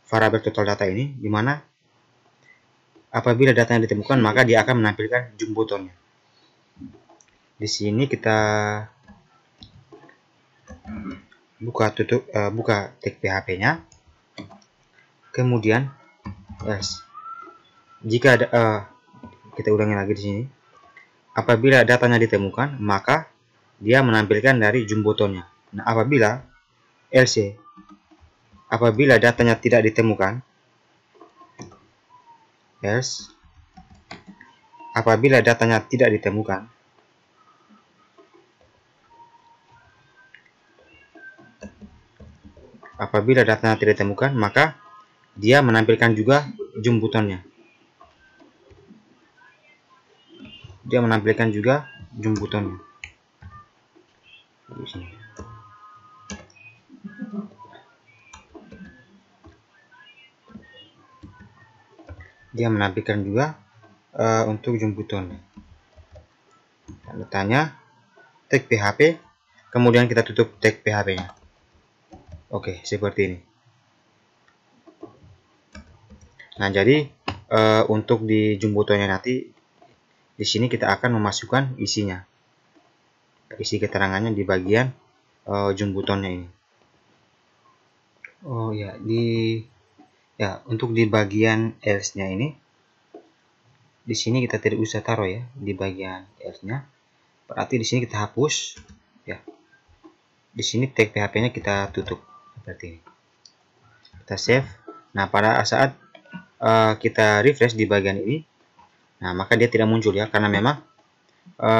variabel total data ini, di mana apabila datanya ditemukan maka dia akan menampilkan jumbotonnya. Di sini kita buka tag PHP-nya. Kemudian jika ada kita ulangi lagi di sini. Apabila datanya ditemukan, maka dia menampilkan dari jumbotonnya. Nah, apabila datanya tidak ditemukan, apabila datanya tidak ditemukan, maka dia menampilkan juga jumbotonnya. Dia menampilkan juga jumbotonnya. Dia menampilkan juga untuk jumbotonnya. Tanya tag PHP, kemudian kita tutup tag PHP-nya. Oke, seperti ini. Nah, jadi untuk di jumbotonnya nanti di sini kita akan memasukkan isinya, isi keterangannya di bagian jumbotonnya ini. Oh ya, untuk di bagian else-nya ini, di sini kita tidak usah taruh ya di bagian else-nya. Berarti di sini kita hapus ya. Di sini tag PHP-nya kita tutup seperti ini. Kita save. Nah, pada saat kita refresh di bagian ini, nah maka dia tidak muncul ya, karena memang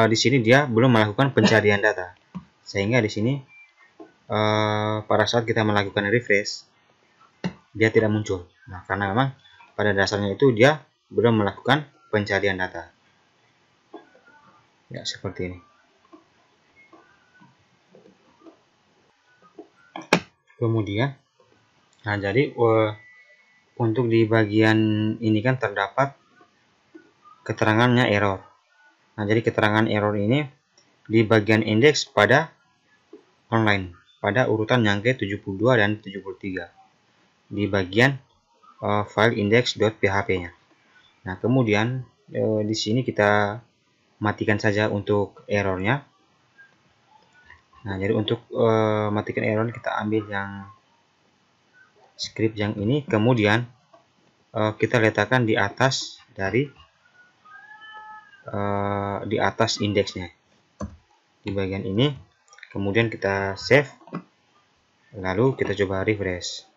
di sini dia belum melakukan pencarian data, sehingga di sini pada saat kita melakukan refresh dia tidak muncul. Nah, karena memang pada dasarnya itu dia belum melakukan pencarian data. Ya, seperti ini. Kemudian, nah jadi untuk di bagian ini kan terdapat keterangannya error. Nah, jadi keterangan error ini di bagian indeks pada online, pada urutan yang ke-72 dan 73 di bagian file index.php-nya. Nah, kemudian di sini kita matikan saja untuk errornya. Nah, jadi untuk matikan error kita ambil yang script yang ini, kemudian kita letakkan di atas dari di atas indeksnya di bagian ini. Kemudian kita save, lalu kita coba refresh.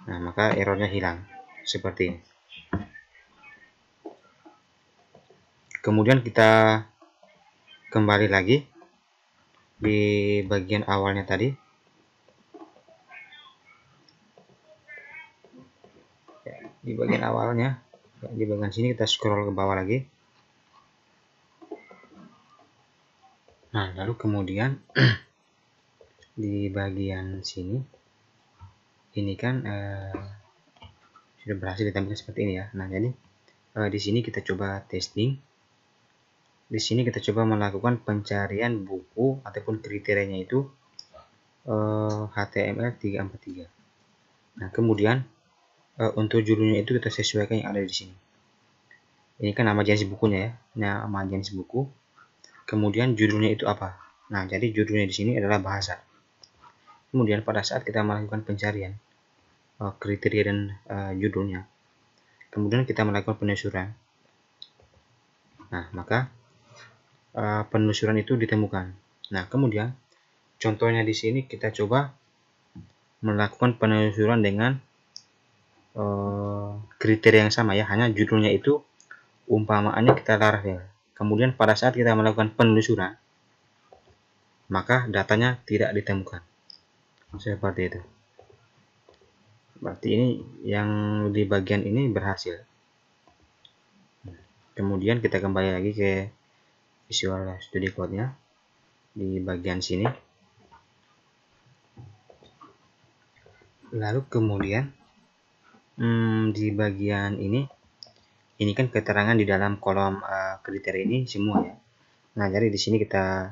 Nah, maka errornya hilang seperti ini. Kemudian kita kembali lagi di bagian awalnya tadi. Ya, di bagian awalnya, di bagian sini kita scroll ke bawah lagi. Nah, lalu kemudian di bagian sini ini kan sudah berhasil ditampilkan seperti ini ya. Nah, jadi di sini kita coba testing. Di sini kita coba melakukan pencarian buku ataupun kriterianya itu HTML343. Nah, kemudian untuk judulnya itu kita sesuaikan yang ada di sini. Ini kan nama jenis bukunya ya, nama jenis buku. Kemudian judulnya itu apa? Nah, jadi judulnya di sini adalah bahasa. Kemudian pada saat kita melakukan pencarian kriteria dan judulnya, kemudian kita melakukan penelusuran. Nah, maka penelusuran itu ditemukan. Nah, kemudian contohnya di sini kita coba melakukan penelusuran dengan kriteria yang sama ya, hanya judulnya itu umpamaannya kita Laravel. Kemudian pada saat kita melakukan penelusuran, maka datanya tidak ditemukan. Seperti itu. Berarti ini yang di bagian ini berhasil. Kemudian kita kembali lagi ke Visual Studio Code-nya di bagian sini. Lalu kemudian di bagian ini kan keterangan di dalam kolom kriteria ini semua ya. Nah, jadi di sini kita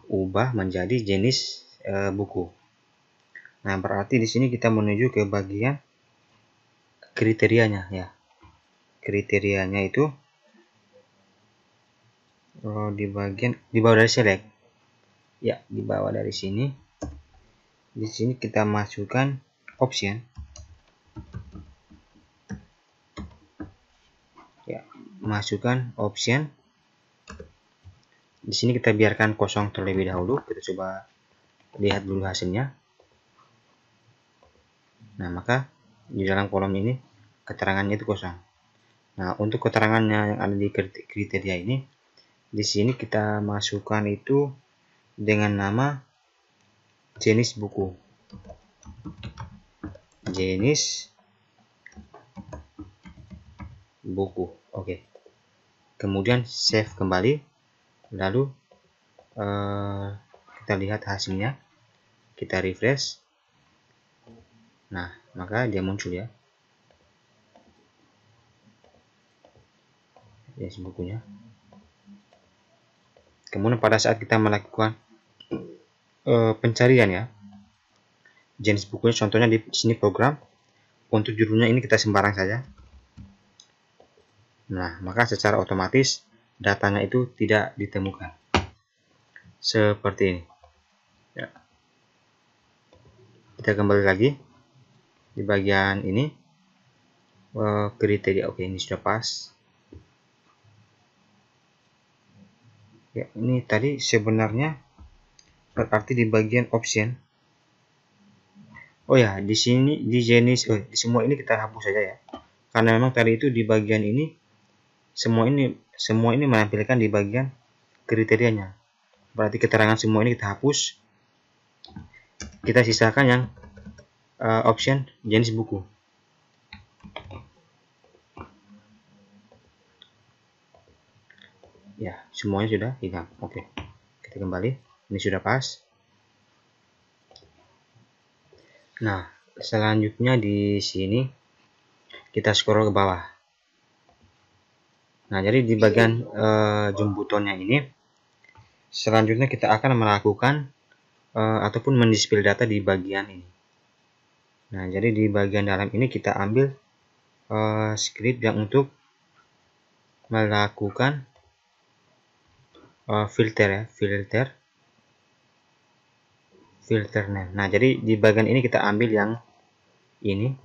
ubah menjadi jenis buku. Nah, berarti di sini kita menuju ke bagian kriterianya ya. Kriterianya itu di bawah dari select. Ya, di bawah dari sini. Di sini kita masukkan option. Ya, masukkan option. Di sini kita biarkan kosong terlebih dahulu. Kita coba lihat dulu hasilnya. Nah, maka di dalam kolom ini keterangannya itu kosong. Nah, untuk keterangannya yang ada di kriteria ini, di sini kita masukkan itu dengan nama jenis buku. Jenis buku. Oke. Kemudian save kembali. Lalu kita lihat hasilnya. Kita refresh. Nah, maka dia muncul ya. Jenis bukunya. Kemudian pada saat kita melakukan pencarian ya, jenis bukunya contohnya di sini program, untuk judulnya ini kita sembarang saja. Nah, maka secara otomatis datanya itu tidak ditemukan. Seperti ini. Ya. Kita kembali lagi di bagian ini kriteria. Oke, ini sudah pas. Ya, ini tadi sebenarnya berarti di bagian option. Oh ya, di sini di jenis di semua ini kita hapus saja ya. Karena memang tadi itu di bagian ini semua ini menampilkan di bagian kriterianya. Berarti keterangan semua ini kita hapus. Kita sisakan yang option jenis buku. Ya, semuanya sudah hilang. Oke. Kita kembali. Ini sudah pas. Nah, selanjutnya di sini kita scroll ke bawah. Nah, jadi di bagian jumbutonnya ini selanjutnya kita akan melakukan ataupun mendisplay data di bagian ini. Nah, jadi di bagian dalam ini kita ambil script yang untuk melakukan filter ya, filter name. Nah, jadi di bagian ini kita ambil yang ini,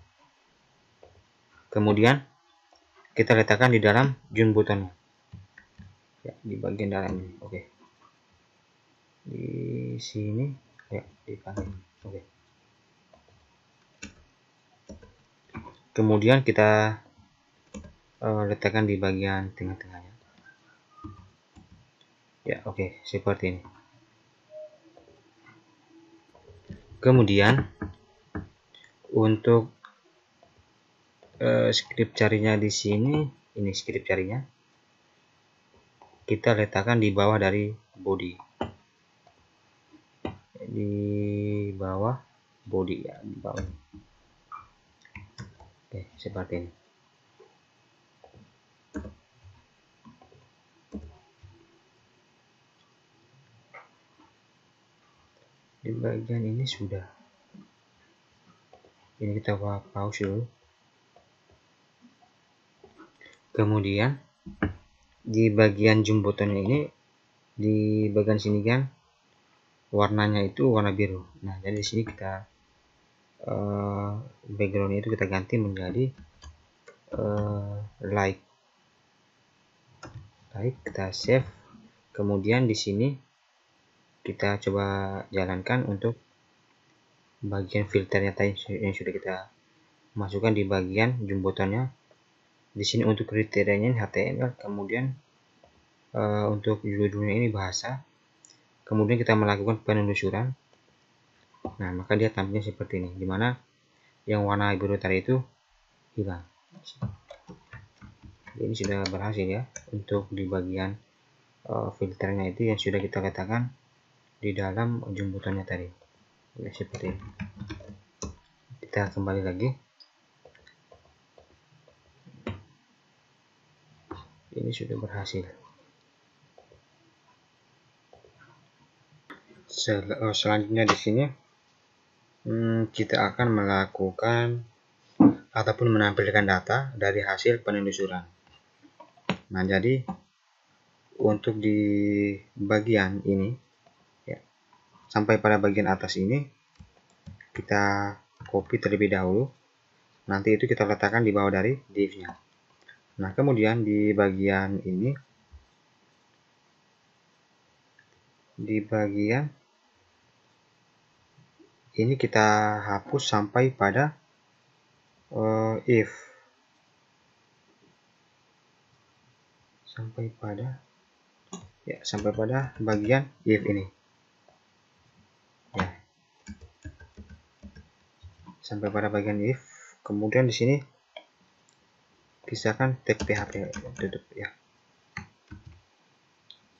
kemudian kita letakkan di dalam jumbutonnya ya, di bagian dalam ini. Oke, di sini ya, di kanan. Oke, kemudian kita letakkan di bagian tengah-tengahnya ya. Oke, seperti ini. Kemudian untuk script carinya di sini, ini script carinya kita letakkan di bawah dari body, di bawah body ya, di bawah. Oke, seperti ini. Di bagian ini sudah. Ini kita pause dulu. Kemudian di bagian jemputannya ini, di bagian sini kan warnanya itu warna biru. Nah, jadi di sini kita background itu kita ganti menjadi light. Kita save. Kemudian di sini kita coba jalankan untuk bagian filternya tadi yang sudah kita masukkan di bagian jemputannya. Di sini untuk kriterianya HTML, kemudian untuk judulnya ini bahasa. Kemudian kita melakukan penelusuran. Nah, maka dia tampilnya seperti ini, dimana yang warna biru tadi itu hilang. Ini sudah berhasil ya untuk di bagian filternya itu yang sudah kita letakkan di dalam jemputannya tadi. Ya, seperti ini. Kita kembali lagi. Ini sudah berhasil. Selanjutnya di sini kita akan melakukan ataupun menampilkan data dari hasil penelusuran. Nah, jadi untuk di bagian ini ya, sampai pada bagian atas ini kita copy terlebih dahulu. Nanti itu kita letakkan di bawah dari div-nya. Nah, kemudian di bagian ini, di bagian ini kita hapus sampai pada if, sampai pada bagian if ini ya, sampai pada bagian if. Kemudian di sini pisahkan tag PHP, tutup ya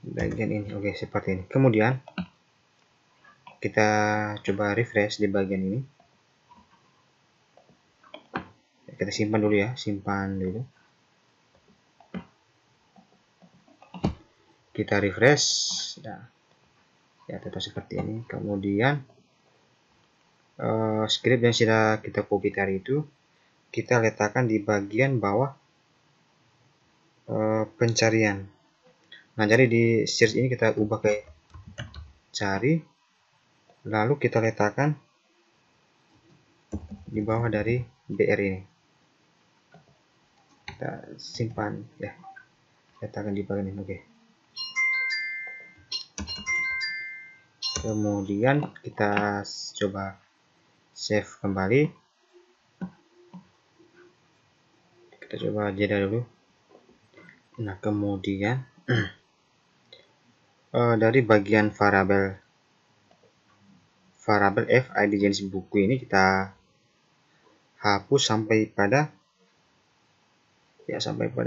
bagian ini. Oke, seperti ini. Kemudian kita coba refresh di bagian ini. Kita simpan dulu ya, simpan dulu. Kita refresh ya tetap seperti ini. Kemudian script yang sudah kita copy tadi itu kita letakkan di bagian bawah pencarian. Nah, jadi di search ini kita ubah ke cari, lalu kita letakkan di bawah dari BR ini. Kita simpan ya, letakkan di bagian ini. Oke. Kemudian kita coba save kembali. Kita coba jeda dulu. Nah, kemudian dari bagian variabel f id jenis buku ini kita hapus sampai pada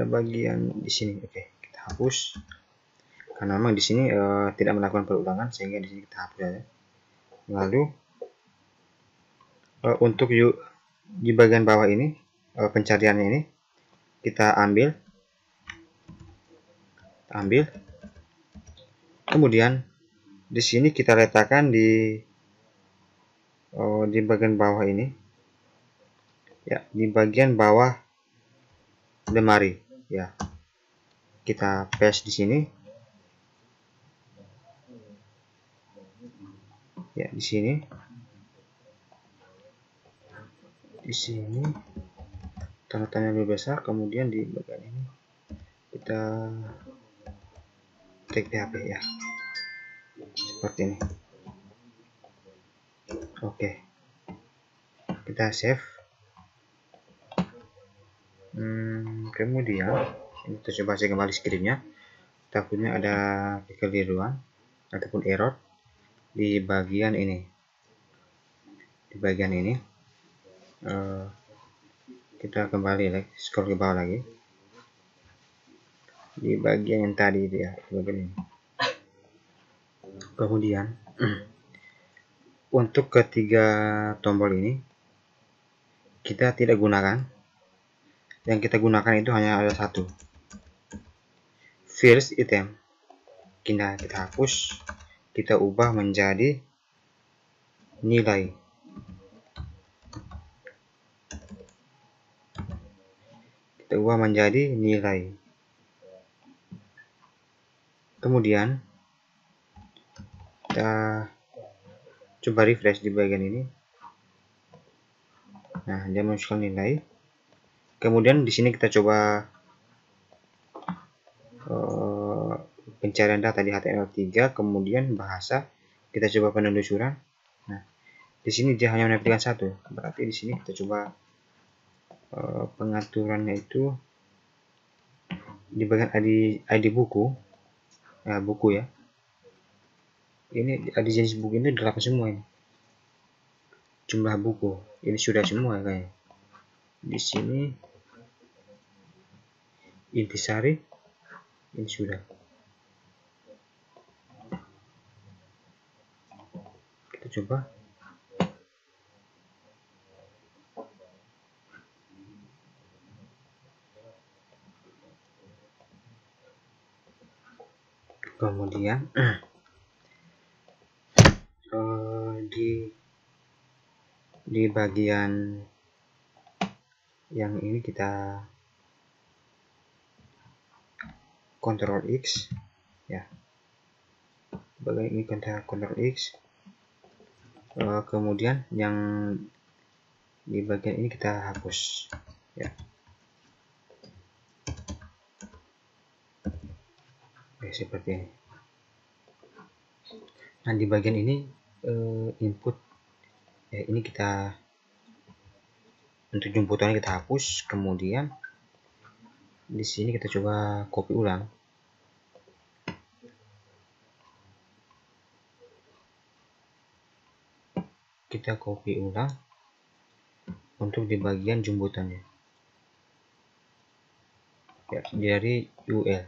bagian di sini. Oke, kita hapus karena memang di sini tidak melakukan perulangan, sehingga di sini kita hapus aja. Lalu untuk di bagian bawah ini pencariannya ini kita ambil. Kemudian di sini kita letakkan di bagian bawah ini ya, di bagian bawah lemari ya. Kita paste di sini ya, di sini tanda tanya lebih besar. Kemudian di bagian ini kita tag PHP ya, seperti ini. Oke, kita save. Kemudian ini kita coba cek kembali screen-nya, takutnya ada kekeliruan ataupun error di bagian ini. Kita kembali scroll ke bawah lagi di bagian yang tadi dia, bagian ini. Kemudian untuk ketiga tombol ini kita tidak gunakan yang kita gunakan itu hanya ada satu, first item. Kita hapus, kita ubah menjadi nilai. Kita ubah menjadi nilai. Kemudian kita coba refresh di bagian ini. Nah, dia masukkan nilai. Kemudian di sini kita coba pencarian data di HTML3, kemudian bahasa, kita coba penelusuran. Nah, di sini dia hanya menampilkan satu, berarti di sini kita coba pengaturannya itu di bagian ID buku, buku ya. Ini ada jenis buku ini 8 semua ini. Jumlah buku ini sudah semua kayaknya. Di sini intisari ini sudah. Kita coba. Kemudian di bagian yang ini kita Ctrl X ya. Bagian ini kita Ctrl X. Kemudian yang di bagian ini kita hapus ya. Oke, seperti ini. Nah, di bagian ini input ya, ini kita untuk jemputannya kita hapus. Kemudian di sini kita coba copy ulang. Kita copy ulang untuk di bagian jemputannya ya, dari UL.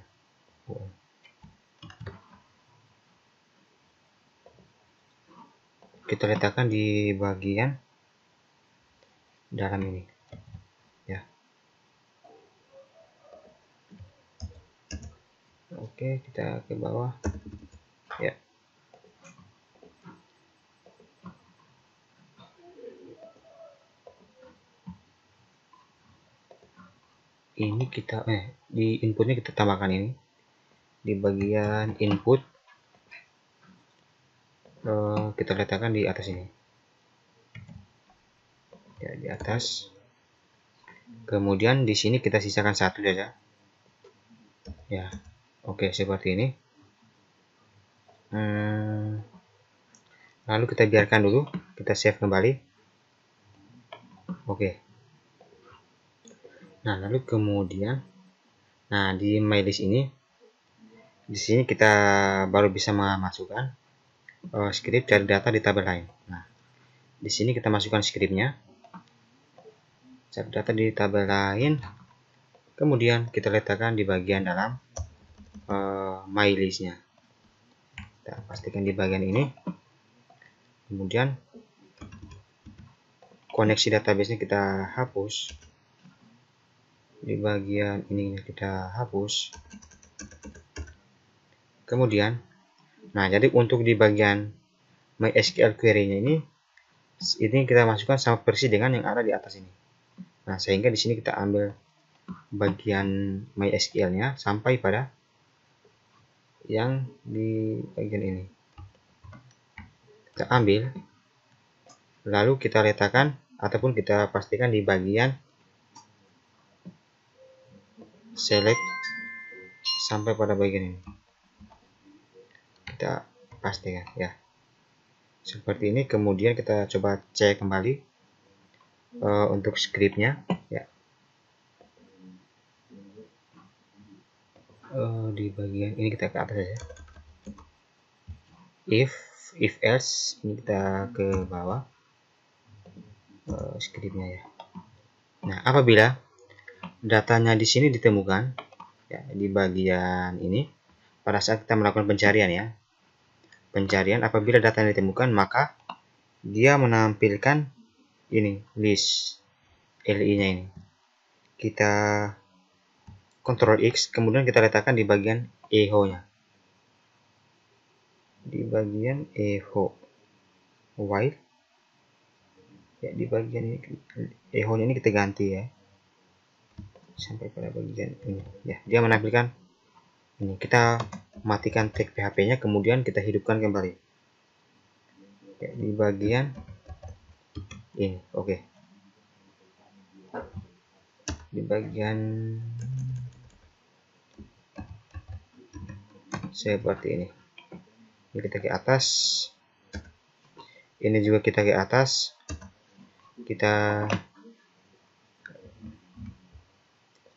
Kita letakkan di bagian dalam ini ya. Oke, kita ke bawah ya. Ini kita di inputnya kita tambahkan ini di bagian input, kita letakkan di atas ini ya, di atas. Kemudian di sini kita sisakan satu saja ya. Oke, seperti ini. Lalu kita biarkan dulu, kita save kembali. Oke. Nah, lalu kemudian di mylist ini, di sini kita baru bisa memasukkan script cari data di tabel lain. Nah, di sini kita masukkan scriptnya, cari data di tabel lain. Kemudian kita letakkan di bagian dalam mylistnya. Kita pastikan di bagian ini. Kemudian koneksi database-nya kita hapus. Di bagian ini kita hapus. Kemudian jadi untuk di bagian MySQL query-nya ini kita masukkan sama persis dengan yang ada di atas ini. Nah, sehingga di sini kita ambil bagian MySQL-nya sampai pada yang di bagian ini. Kita ambil, lalu kita letakkan ataupun kita pastikan di bagian select sampai pada bagian ini. Kita pastikan ya. Seperti ini. Kemudian kita coba cek kembali untuk scriptnya ya. Di bagian ini kita ke atas saja. If else ini kita ke bawah scriptnya ya. Nah, apabila datanya di sini ditemukan ya, di bagian ini pada saat kita melakukan pencarian ya. Pencarian, apabila datanya ditemukan maka dia menampilkan ini list LI-nya ini. kita Ctrl X, kemudian kita letakkan di bagian echo-nya. Di bagian echo white. Ya, di bagian ini echo-nya ini kita ganti ya. Sampai pada bagian ini. Ya, dia menampilkan ini. Kita matikan tag PHP-nya, kemudian kita hidupkan kembali. Ya, di bagian ini, oke. Di bagian seperti ini. Ini kita ke atas. Ini juga kita ke atas. Kita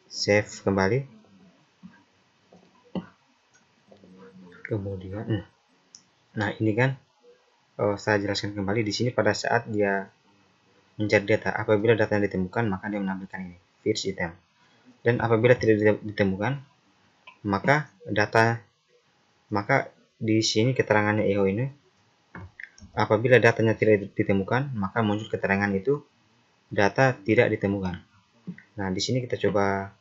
save kembali. Kemudian, nah ini kan saya jelaskan kembali di sini pada saat dia mencari data. Apabila data yang ditemukan, maka dia menampilkan ini, fetch item. Dan apabila tidak ditemukan, maka di sini keterangannya echo ini, apabila datanya tidak ditemukan, maka muncul keterangan itu data tidak ditemukan. Nah, di sini kita coba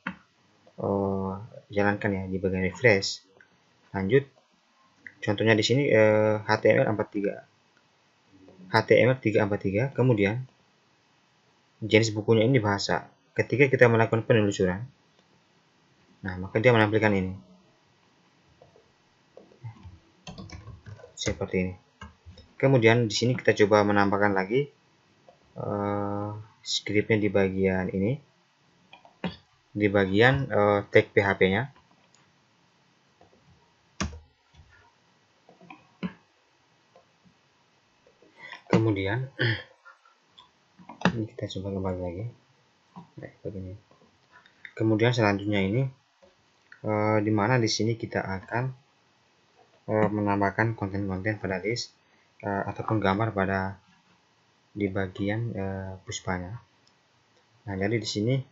jalankan ya di bagian refresh. Lanjut. Contohnya di sini HTML343, kemudian jenis bukunya ini bahasa. Ketika kita melakukan penelusuran, nah maka dia menampilkan ini. Seperti ini. Kemudian di sini kita coba menambahkan lagi scriptnya di bagian ini, di bagian tag PHP-nya. Kemudian ini kita coba kembali lagi. Nah, begini. Kemudian selanjutnya ini dimana di sini kita akan menambahkan konten-konten pada list ataupun gambar pada di bagian puspanya. Nah, jadi di sini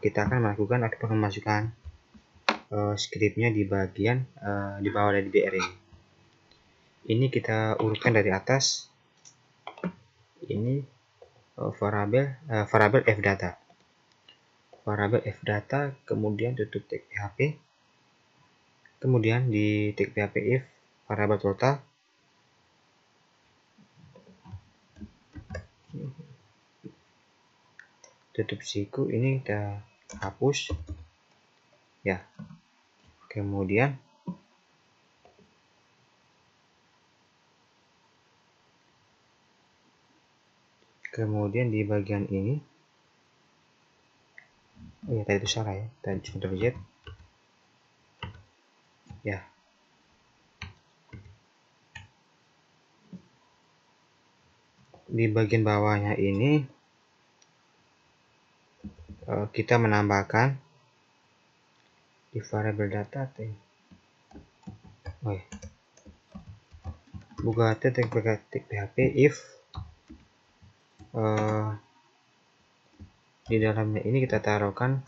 kita akan melakukan ataupun memasukkan scriptnya di bagian di bawah dari BR ini. Ini kita urutkan dari atas. Ini variabel fdata. Variabel fdata, kemudian tutup tag PHP. Kemudian di tag PHP if variabel total. Tutup siku, ini kita hapus. Ya. Kemudian di bagian ini, oh ya tadi itu salah ya, tadi Ctrl Z ya. Di bagian bawahnya ini kita menambahkan di variabel data buka tag PHP if di dalamnya ini kita taruhkan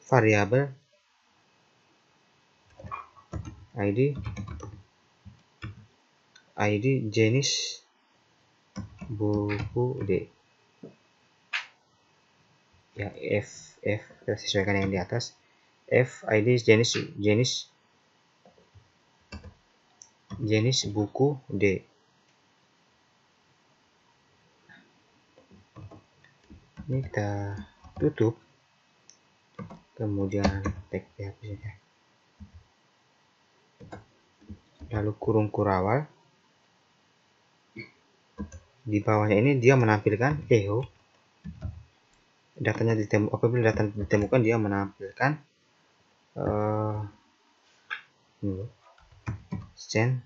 variabel ID jenis buku D ya. F kita sesuaikan yang di atas. F ID jenis buku D. Ini kita tutup, kemudian tag PHP saja, lalu kurung kurawal. Di bawahnya ini dia menampilkan echo. Datanya apabila data ditemukan, dia menampilkan send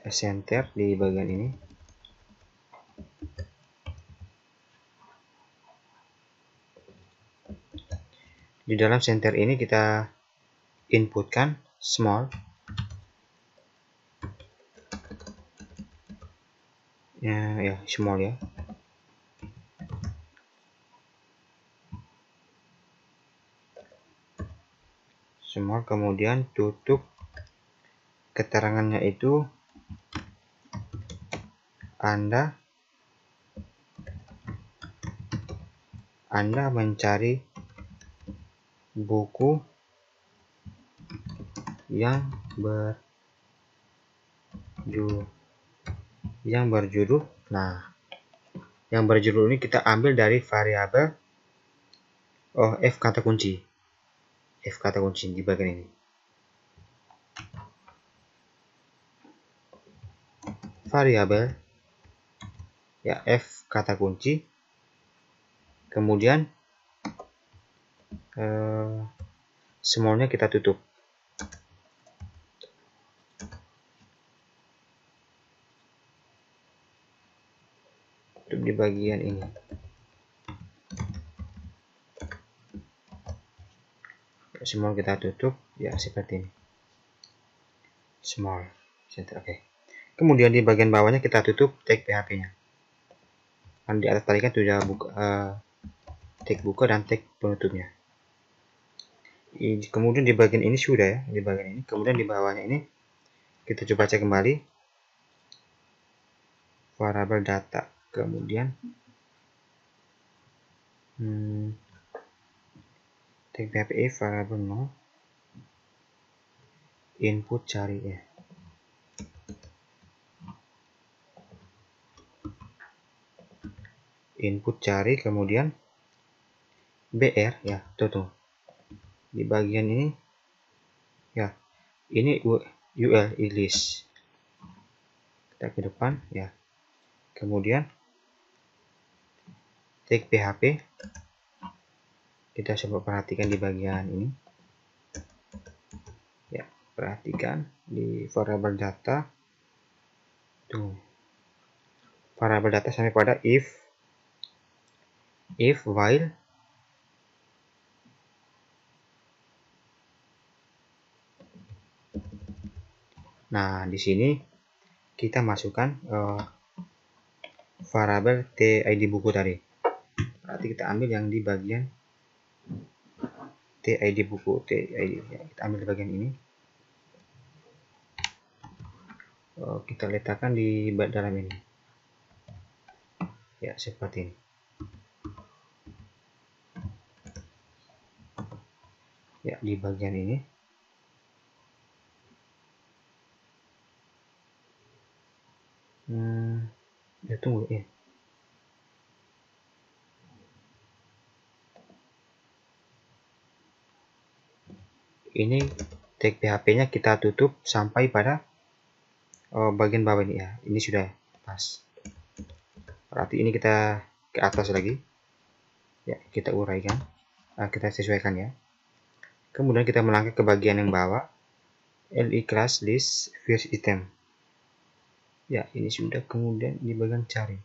center di bagian ini. Di dalam center ini kita inputkan small ya, small ya. small, kemudian tutup keterangannya itu Anda mencari buku yang berjudul. Nah, yang berjudul ini kita ambil dari variabel F kata kunci. F kata kunci di bagian ini. Variabel ya F kata kunci. Kemudian smallnya kita tutup. Tutup di bagian ini. Small kita tutup ya seperti ini. Small. Oke. Kemudian di bagian bawahnya kita tutup tag PHP-nya. Kan di atas tadi kan sudah buka tag buka dan tag penutupnya. Kemudian di bagian ini sudah ya, di bagian ini. Kemudian di bawahnya ini kita coba cek kembali variabel data. Kemudian tag PHP variabel 0 input cari ya. Input cari, kemudian BR ya, tuh di bagian ini ya, ini UL list. Kita ke depan ya, kemudian tag PHP kita coba perhatikan di bagian ini ya, perhatikan di variabel data tuh, variabel data sampai pada if while nah di sini kita masukkan variabel TID buku tadi. Berarti kita ambil yang di bagian TID buku, TID ya, kita ambil di bagian ini. Kita letakkan di dalam ini. Ya, seperti ini. Ya, di bagian ini. Ya, tunggu ya. Ini tag PHP-nya kita tutup sampai pada bagian bawah ini ya. Ini sudah pas. Berarti ini kita ke atas lagi. Ya, kita uraikan. Kita sesuaikan ya. Kemudian kita melangkah ke bagian yang bawah. LI class list first item. Ya, ini sudah. Kemudian di bagian cari.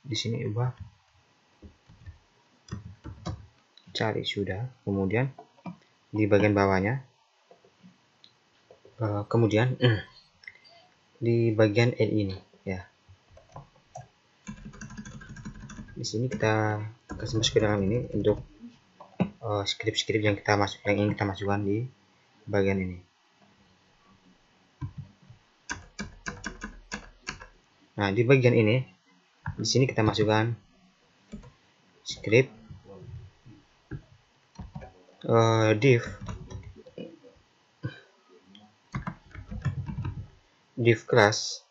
Di sini ubah cari sudah. Kemudian di bagian bawahnya. Kemudian di bagian L ini ya. Di sini kita kasih masuk ke dalam ini untuk script-script yang ingin kita masukkan di bagian ini. Nah, di bagian ini, di sini kita masukkan script div class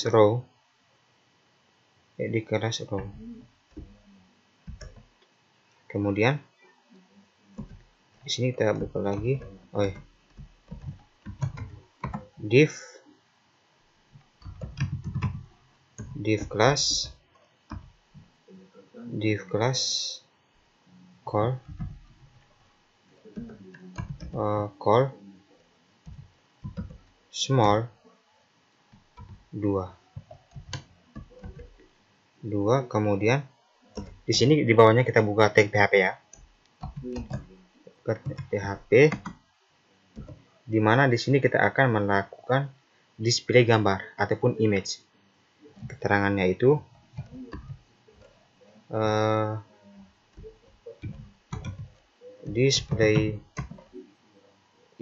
row di kelas row. Kemudian di sini kita buka lagi div class call small 2, kemudian di sini di bawahnya kita buka tag PHP ya. Buka PHP dimana di sini kita akan melakukan display gambar ataupun image. Keterangannya itu display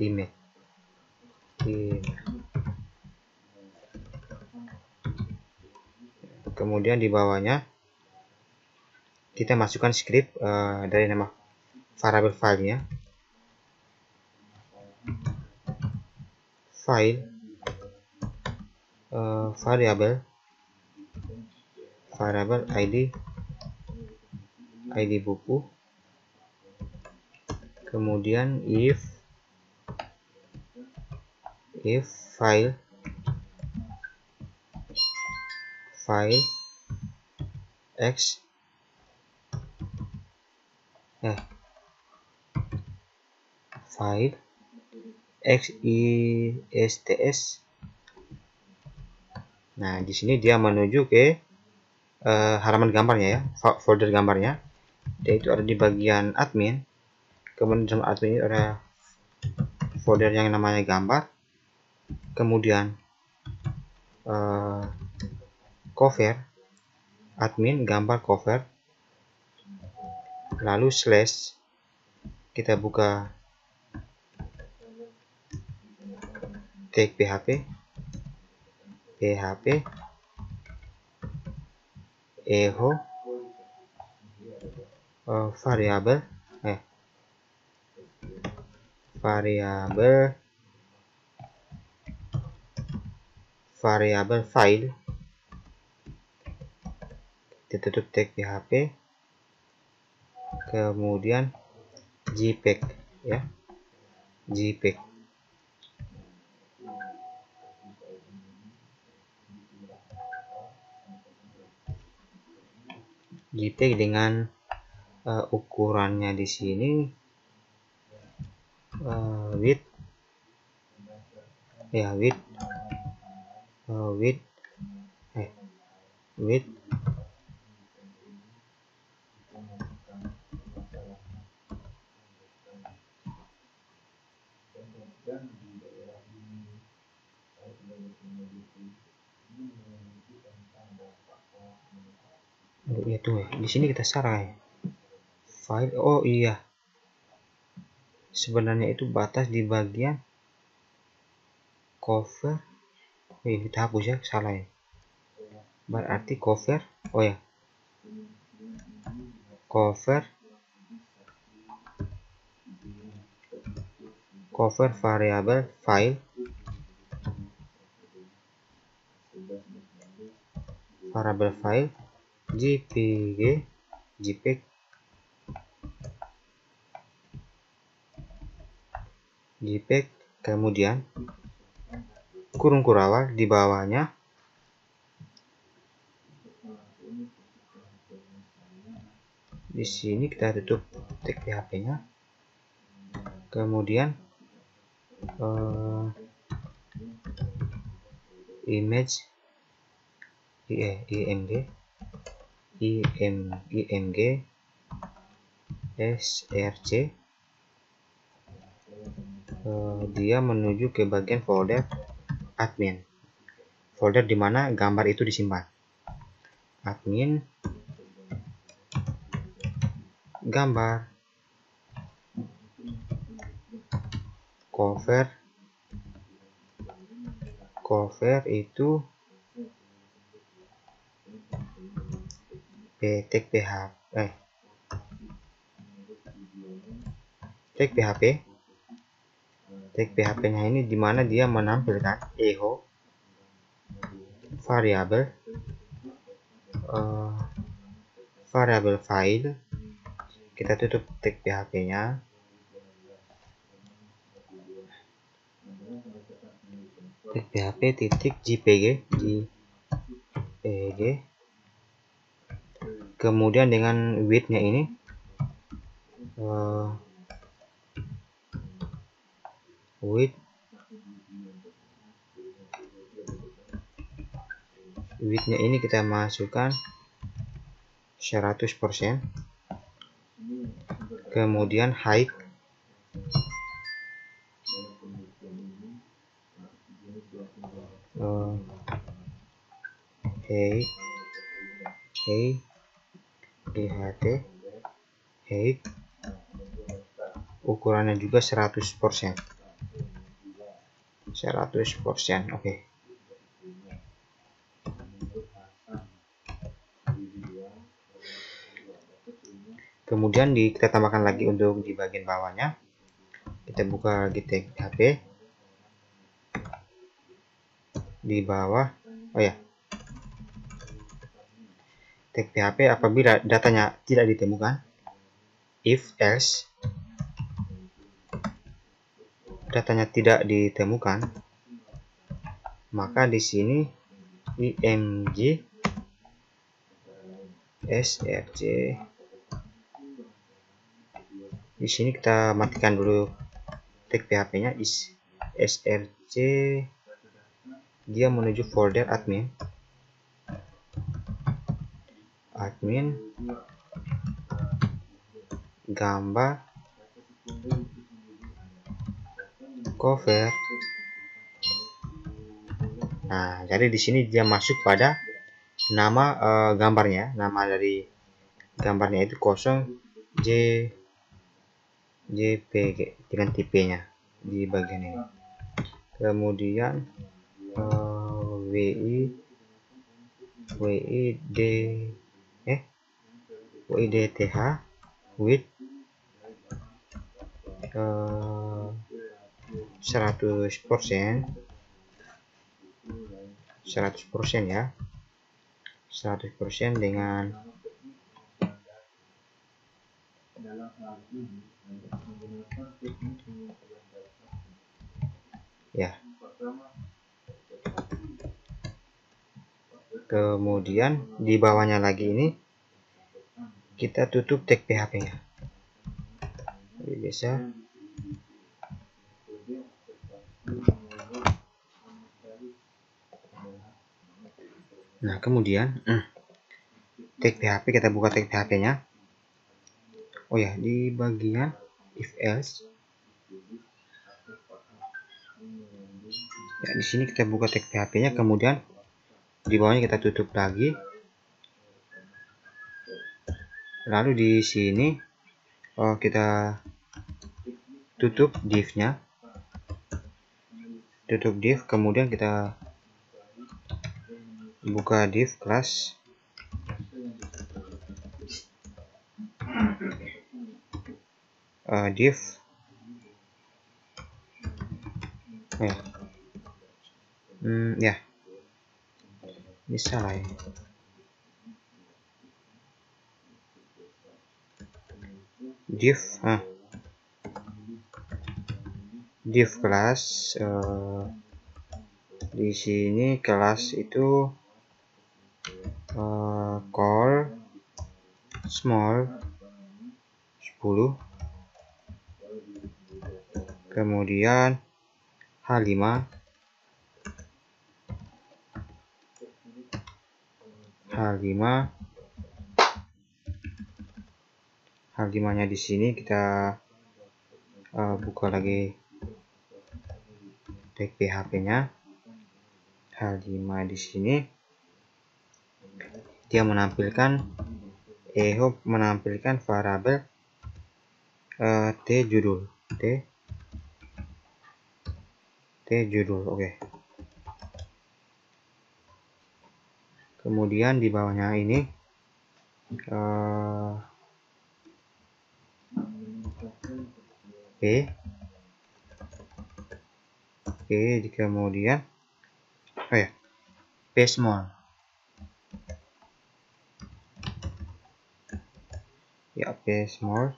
image. Kemudian di bawahnya kita masukkan script dari nama variable filenya, file variable ID buku, kemudian if file x file xISTS. Nah, di sini dia menuju ke halaman gambarnya ya, folder gambarnya. Dia itu ada di bagian admin. Kemudian dalam admin ini ada folder yang namanya gambar. Kemudian cover, admin gambar cover, lalu slash, kita buka tag php echo variable file, kita tutup tag php, kemudian jpeg ya, jpeg dengan ukurannya di sini width itu ya. Di sini kita salah ya. File, oh iya, sebenarnya itu batas di bagian cover. Kita hapus ya, salah ya. Berarti cover, oh ya, cover variable file jpeg kemudian kurung kurawal di bawahnya di sini kita tutup tag php-nya, kemudian image img src, dia menuju ke bagian folder admin, folder dimana gambar itu disimpan. Admin gambar cover itu tag php-nya ini dimana dia menampilkan echo variable file. Kita tutup tag php-nya, tag php titik jpg, kemudian dengan width-nya ini width-nya ini kita masukkan 100%, kemudian height GHT height, ukurannya juga 100%. Oke. Kemudian kita tambahkan lagi untuk di bagian bawahnya. Kita buka lagi tag PHP di bawah. Oh ya, tag PHP apabila datanya tidak ditemukan. If else datanya tidak ditemukan, maka di sini img src. Di sini kita matikan dulu tag PHP-nya src, dia menuju folder admin gambar cover. Nah, jadi di sini dia masuk pada nama gambarnya, nama dari gambarnya itu 0JPG dengan tipenya di bagian ini. Kemudian width width 100% ya, 100% dengan ya. Kemudian di bawahnya lagi ini kita tutup tag PHP-nya. Jadi bisa nah, kemudian tag PHP, kita buka tag PHP-nya. Oh ya, di bagian if else ya, di sini kita buka tag PHP-nya, kemudian di bawahnya kita tutup lagi. Lalu di sini kita tutup div-nya, kemudian kita buka div kelas div ya bisa lah ya. Div kelas di sini kelas itu call small 10, kemudian H5 nya di sini kita buka lagi tag PHP-nya. H5 di sini dia menampilkan menampilkan variabel t judul. Oke. Kemudian di bawahnya ini kemudian P small ya, P small.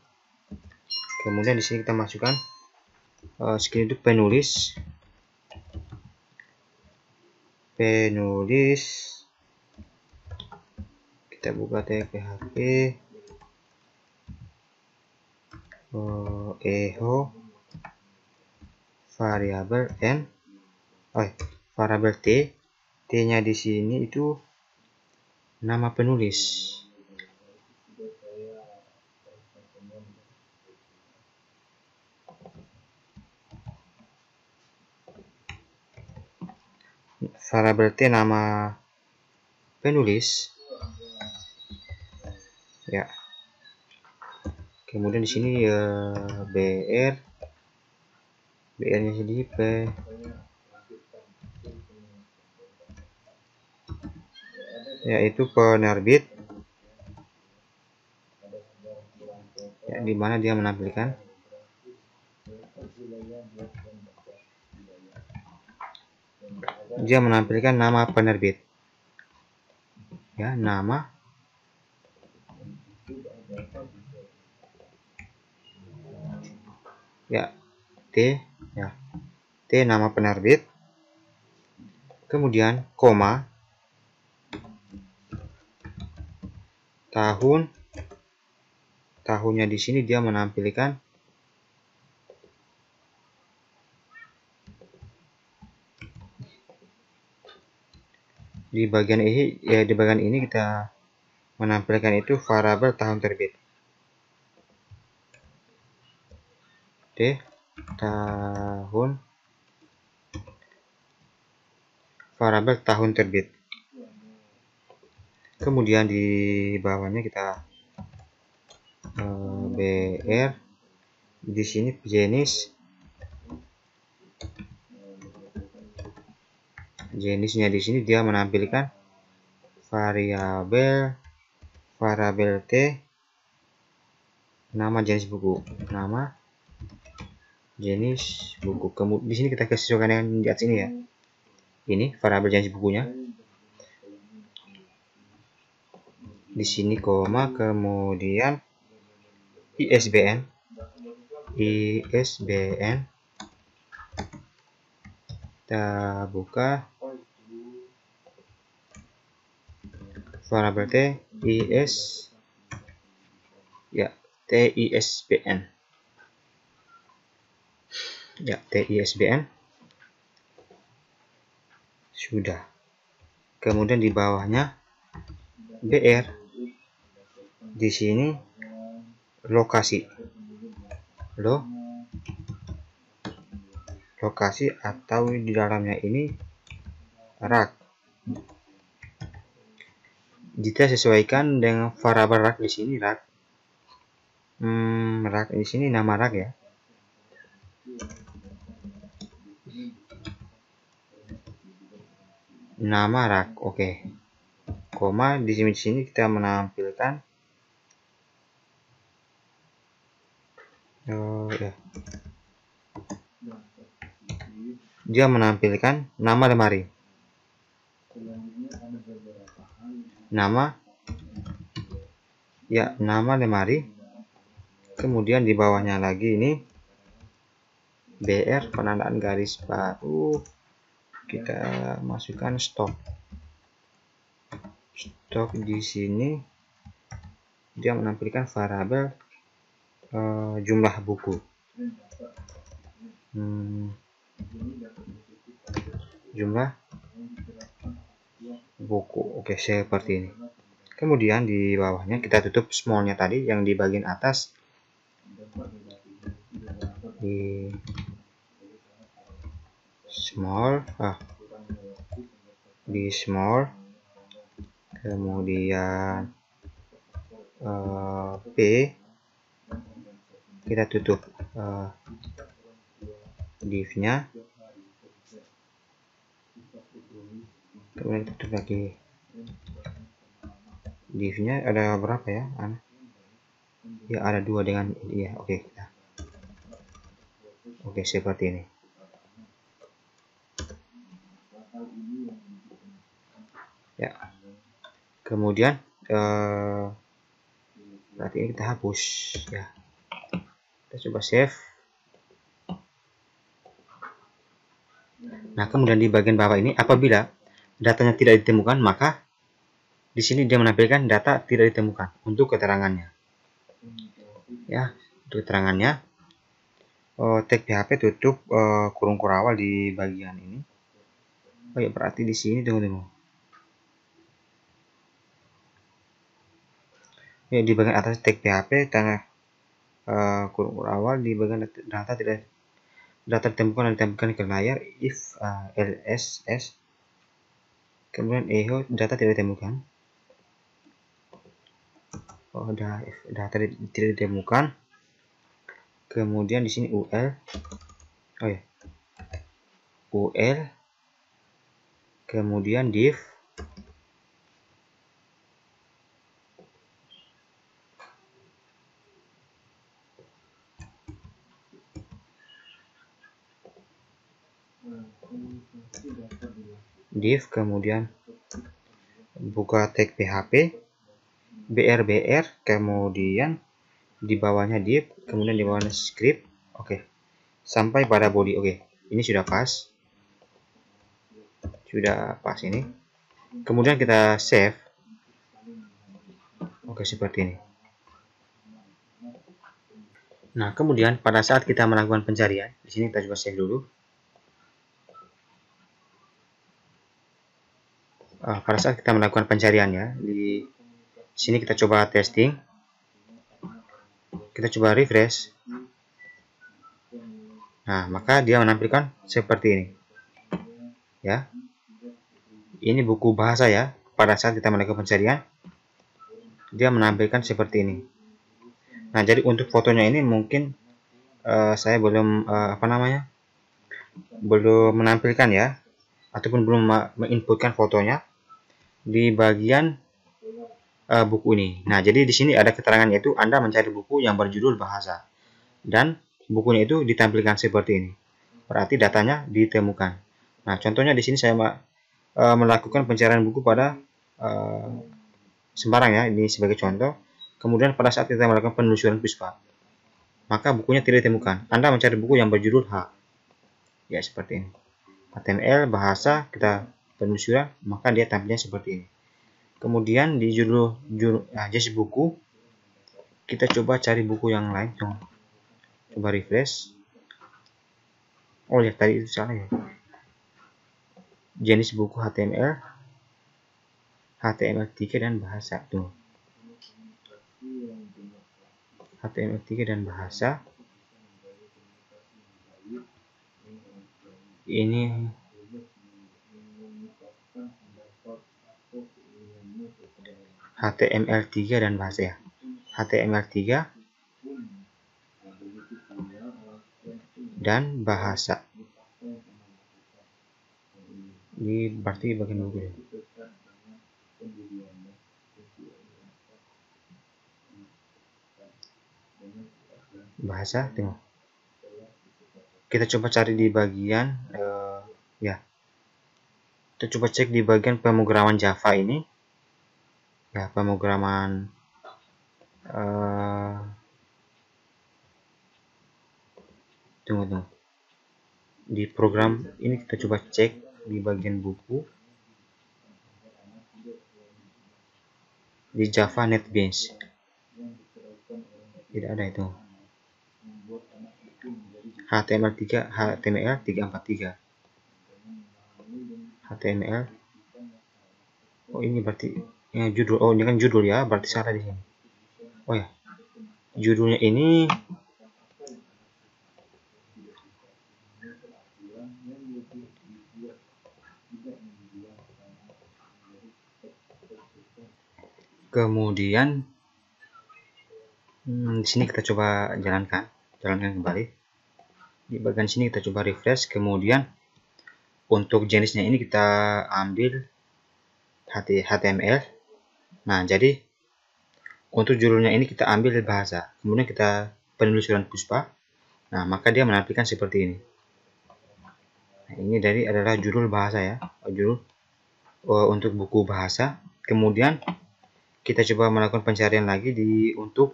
Kemudian di sini kita masukkan screen penulis kita buka tag PHP echo variabel variabel t-nya di sini itu nama penulis. Variabel t nama penulis ya. Kemudian di sini BR-nya sendiri yaitu penerbit, ya, di mana dia menampilkan nama penerbit, ya, nama ya T, ya T nama penerbit, kemudian koma, tahunnya di sini dia menampilkan di bagian ini, ya, di bagian ini kita menampilkan itu variabel tahun terbit. Oke, variabel tahun terbit. Kemudian di bawahnya kita BR, di sini jenisnya di sini dia menampilkan variabel T, nama jenis buku, Kemudian di sini kita sesuaikan dengan di atas ini, ya. Ini variabel jenis bukunya. Di sini koma, kemudian ISBN. Kita buka variabel TISBN. Ya, TISBN. Sudah. Kemudian di bawahnya BR. Di sini lokasi atau di dalamnya ini rak. Kita sesuaikan dengan variabel rak di sini, rak di sini nama rak, ya. Nama rak, oke. Koma, di sini kita menampilkan dia menampilkan nama lemari. Nama lemari. Kemudian di bawahnya lagi ini BR, penandaan garis baru. Kita masukkan stok di sini dia menampilkan variabel jumlah buku. Oke, seperti ini. Kemudian di bawahnya kita tutup small-nya tadi yang di bagian atas, di small, kemudian P, kita tutup div-nya, kemudian kita tutup lagi div-nya. Ada berapa, ya? Ya, ada 2 dengan ini, ya. Oke, seperti ini. Ya. Kemudian berarti ini kita hapus, ya. Kita coba save. Nah, kemudian di bagian bawah ini apabila datanya tidak ditemukan, maka di sini dia menampilkan data tidak ditemukan untuk keterangannya. Ya, untuk keterangannya tag PHP tutup kurung kurawal di bagian ini. Oh ya, berarti di sini tunggu. Ya, di bagian atas tag PHP tanda kurung kurawal di bagian data ditemukan dan ditempelkan ke layar if LSS, kemudian echo data tidak ditemukan. udah tadi tidak ditemukan. Kemudian di sini UL, UL, kemudian div, kemudian buka tag PHP, BR, kemudian di bawahnya div, kemudian di bawahnya script. Oke, sampai pada body. Oke, ini sudah pas, ini. Kemudian kita save. Oke, seperti ini. Nah, kemudian pada saat kita melakukan pencarian, di sini kita coba save dulu. Pada saat kita melakukan pencarian ya, di sini kita coba testing. Kita coba refresh. Nah, maka dia menampilkan seperti ini. Ya. Ini buku bahasa ya. Pada saat kita melakukan pencarian, dia menampilkan seperti ini. Nah, jadi untuk fotonya ini mungkin saya belum belum menampilkan ya, ataupun belum menginputkan fotonya di bagian buku ini. Nah, jadi di sini ada keterangan, yaitu Anda mencari buku yang berjudul bahasa, dan bukunya itu ditampilkan seperti ini. Berarti datanya ditemukan. Nah, contohnya di sini saya melakukan pencarian buku pada sembarang ya, ini sebagai contoh. Kemudian pada saat kita melakukan penelusuran Puspa, maka bukunya tidak ditemukan. Anda mencari buku yang berjudul H. Ya, seperti ini. HTML bahasa, kita penelusuran, maka dia tampilnya seperti ini. Kemudian di judul jenis buku, kita coba cari buku yang lain. Coba refresh. Oh ya, tadi itu salah ya. Jenis buku HTML, HTML3 dan bahasa. Tuh. HTML3 dan bahasa. Ini HTML3 dan bahasa ya. HTML3 dan bahasa. Ini berarti bagian buku ya. Bahasa, tengok. Kita coba cari di bagian ya. Kita coba cek di bagian pemrograman Java ini. Ya, pemrograman tunggu. Di program ini kita coba cek di bagian buku. Di Java NetBeans. Tidak ada itu. HTML 343. HTML. Oh, ini berarti ya, judul. Oh, ini kan judul ya, berarti salah di sini. Oh ya. Judulnya ini kemudian di sini kita coba jalankan kembali. Di bagian sini kita coba refresh, kemudian untuk jenisnya ini kita ambil HTML. Nah, jadi untuk judulnya ini kita ambil bahasa, kemudian kita penelusuran Puspa. Nah, maka dia menampilkan seperti ini. Nah, ini adalah judul bahasa ya, judul untuk buku bahasa. Kemudian kita coba melakukan pencarian lagi untuk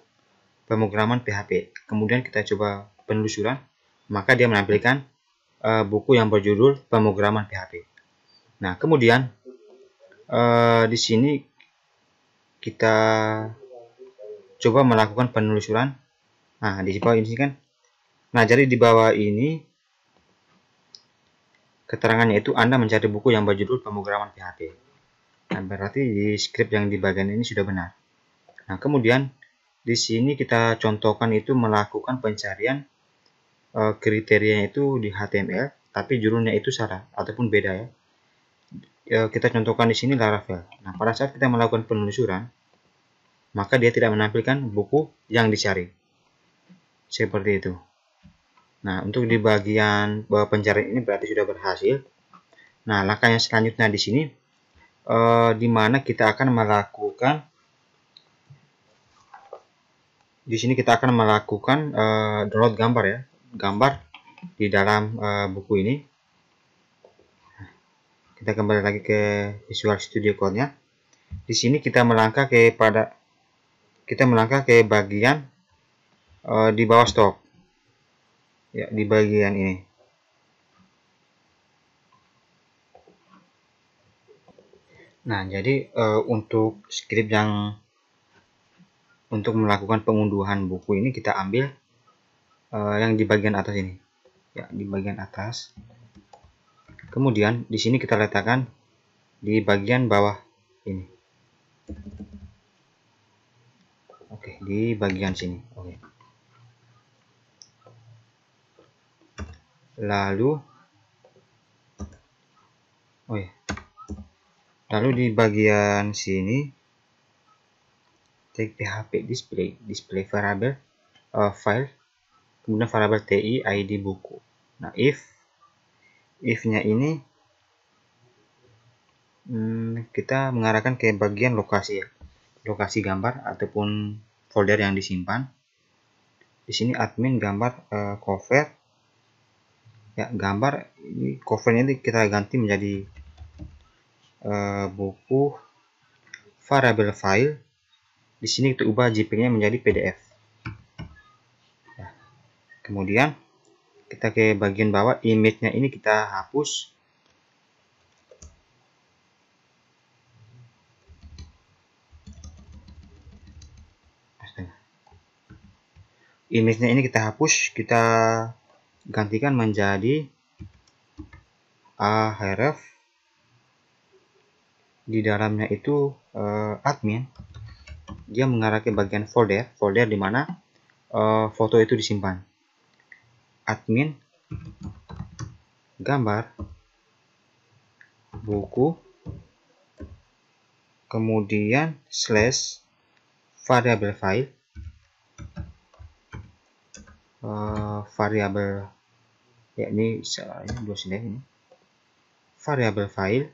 pemrograman PHP. Kemudian kita coba penelusuran, maka dia menampilkan buku yang berjudul pemrograman PHP. Nah, kemudian di sini kita coba melakukan penelusuran. Nah, di bawah ini kan. Nah, jadi di bawah ini keterangannya itu Anda mencari buku yang berjudul pemrograman PHP. Nah, berarti di script yang di bagian ini sudah benar. Nah, kemudian di sini kita contohkan itu melakukan pencarian kriterianya itu di HTML, tapi judulnya itu salah ataupun beda ya. Kita contohkan di sini Laravel. Nah, pada saat kita melakukan penelusuran, maka dia tidak menampilkan buku yang dicari. Seperti itu. Nah, untuk di bagian pencarian ini berarti sudah berhasil. Nah, langkah yang selanjutnya di sini, di mana kita akan melakukan, di sini kita akan melakukan download gambar ya, gambar di dalam buku ini. Kita kembali lagi ke Visual Studio Code-nya. Di sini kita melangkah ke bagian di bawah stok. Ya, di bagian ini. Nah, jadi untuk script yang untuk melakukan pengunduhan buku ini kita ambil yang di bagian atas ini. Ya, di bagian atas. Kemudian di sini kita letakkan di bagian bawah ini. Oke, di bagian sini. Oke. Lalu di bagian sini tag php display variable file, kemudian variabel ti id buku. Nah, if-nya ini kita mengarahkan ke bagian lokasi ya, lokasi gambar ataupun folder yang disimpan. Di sini admin gambar cover. Ya, gambar ini covernya ini kita ganti menjadi buku variabel file. Di sini kita ubah JPEG-nya menjadi PDF. Ya. Kemudian kita ke bagian bawah, image-nya ini kita hapus. Image-nya ini kita hapus, kita gantikan menjadi href. Di dalamnya itu admin, dia mengarah ke bagian folder di mana foto itu disimpan. Admin gambar buku, kemudian slash variabel file, variabel ya ini salahnya dua slash ini, variabel file,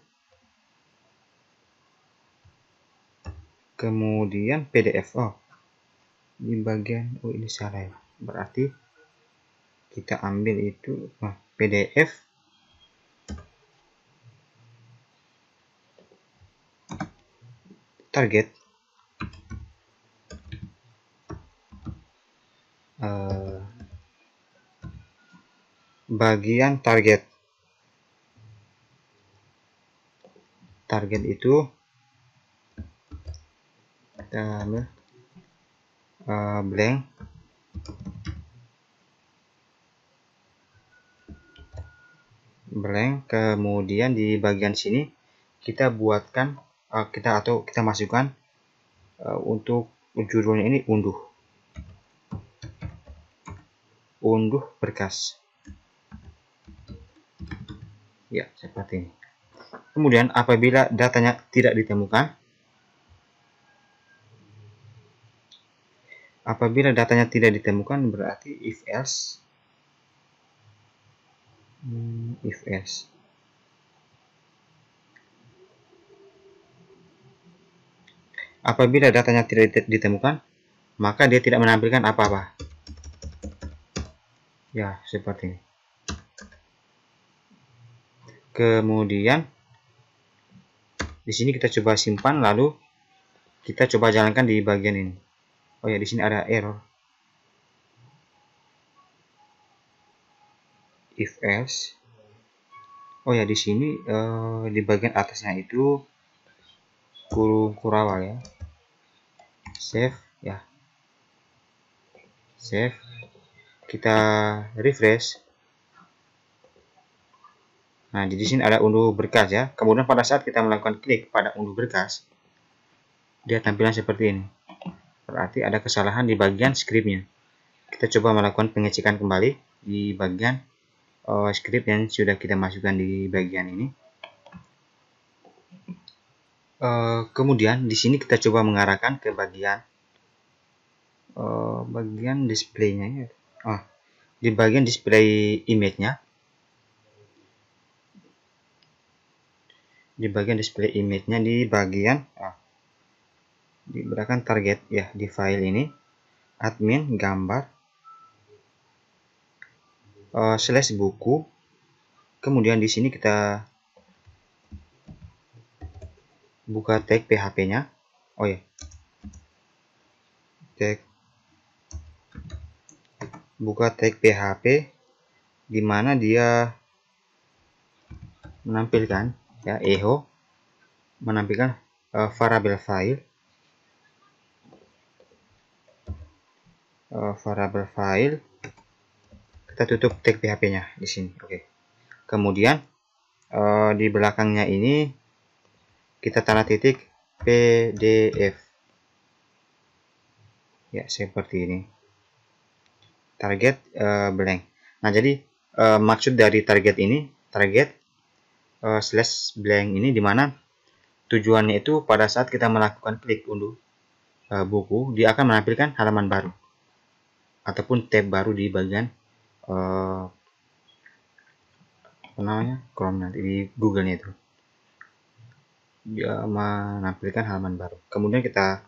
kemudian PDF. Di bagian ini salah ya, berarti kita ambil itu PDF target bagian target itu kita ambil blank, kemudian di bagian sini kita buatkan kita masukkan untuk judulnya ini unduh berkas ya, seperti ini. Kemudian apabila datanya tidak ditemukan, berarti if else. Apabila datanya tidak ditemukan, maka dia tidak menampilkan apa-apa. Ya, seperti ini. Kemudian di sini kita coba simpan, lalu kita coba jalankan di bagian ini. Oh ya, di sini ada error. If else. Oh ya, di sini di bagian atasnya itu kurung kurawal ya. Save ya. Save. Kita refresh. Nah, di sini ada unduh berkas ya. Kemudian pada saat kita melakukan klik pada unduh berkas, dia tampilan seperti ini. Berarti ada kesalahan di bagian scriptnya. Kita coba melakukan pengecekan kembali di bagian script yang sudah kita masukkan di bagian ini. Kemudian di sini kita coba mengarahkan ke bagian displaynya ya. Di bagian display image-nya. Di bagian display image-nya di bagian diberikan target ya, di file ini admin gambar slash buku. Kemudian di sini kita buka tag PHP-nya. Oh ya. Buka tag PHP di mana dia menampilkan ya, echo menampilkan variable file. Kita tutup tag PHP-nya di sini. Oke. Kemudian di belakangnya ini kita tanda titik PDF ya, seperti ini. Target blank. Nah, jadi maksud dari target ini, slash blank ini dimana tujuannya itu pada saat kita melakukan klik unduh buku, dia akan menampilkan halaman baru ataupun tab baru di bagian Chrome nanti di Google-nya itu. Dia menampilkan halaman baru. Kemudian kita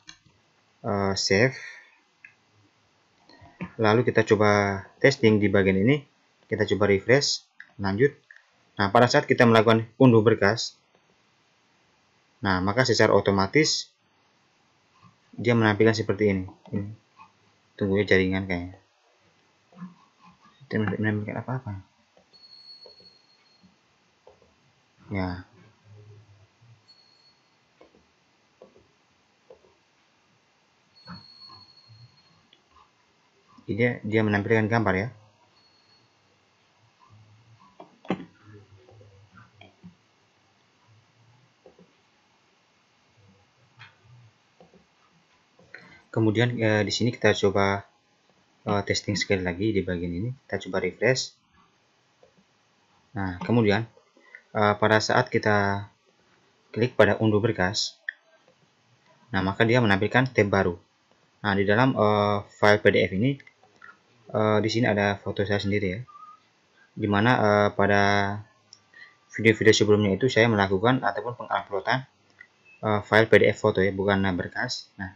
save. Lalu kita coba testing di bagian ini. Kita coba refresh, lanjut. Nah, pada saat kita melakukan unduh berkas, nah maka secara otomatis dia menampilkan seperti ini. Tunggu ya, jaringan kayaknya. Dia menampilkan apa-apa. Ya. Dia menampilkan gambar ya. Kemudian di sini kita coba testing sekali lagi di bagian ini. Kita coba refresh. Nah, kemudian pada saat kita klik pada unduh berkas, nah maka dia menampilkan tab baru. Nah, di dalam file PDF ini di sini ada foto saya sendiri ya, dimana pada video-video sebelumnya itu saya melakukan ataupun penguploadan file PDF foto ya, bukan berkas. Nah,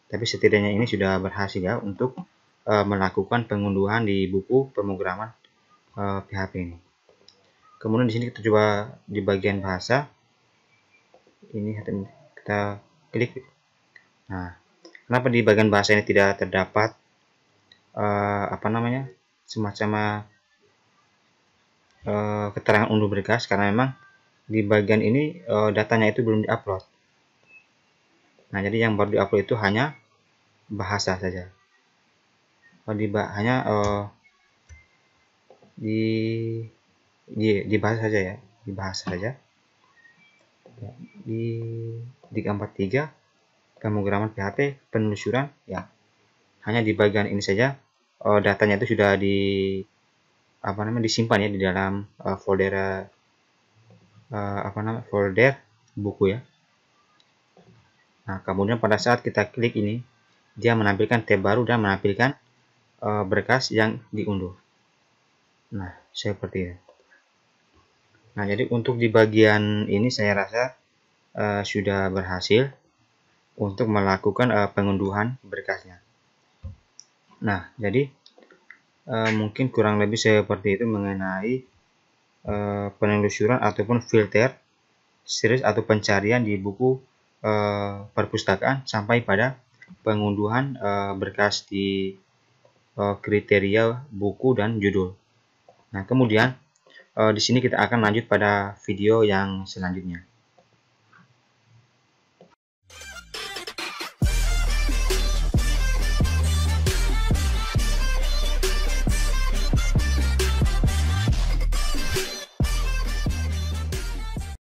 tapi setidaknya ini sudah berhasil ya untuk melakukan pengunduhan di buku pemrograman PHP ini. Kemudian di sini kita coba di bagian bahasa ini, kita klik. Nah, kenapa di bagian bahasa ini tidak terdapat semacam keterangan unduh berkas, karena memang di bagian ini datanya itu belum diupload. Nah, jadi yang baru diupload itu hanya bahasa saja. Hanya di bahasa saja ya, di bahasa saja. Di 343 pemrograman PHP penelusuran ya, hanya di bagian ini saja datanya itu sudah disimpan ya di dalam folder folder buku ya. Nah, kemudian pada saat kita klik ini, dia menampilkan tab baru dan menampilkan berkas yang diunduh. Nah, seperti ini. Nah, jadi untuk di bagian ini saya rasa sudah berhasil untuk melakukan pengunduhan berkasnya. Nah, jadi mungkin kurang lebih seperti itu mengenai penelusuran ataupun filter search atau pencarian di buku perpustakaan sampai pada pengunduhan berkas di kriteria buku dan judul. Nah, kemudian di sini kita akan lanjut pada video yang selanjutnya.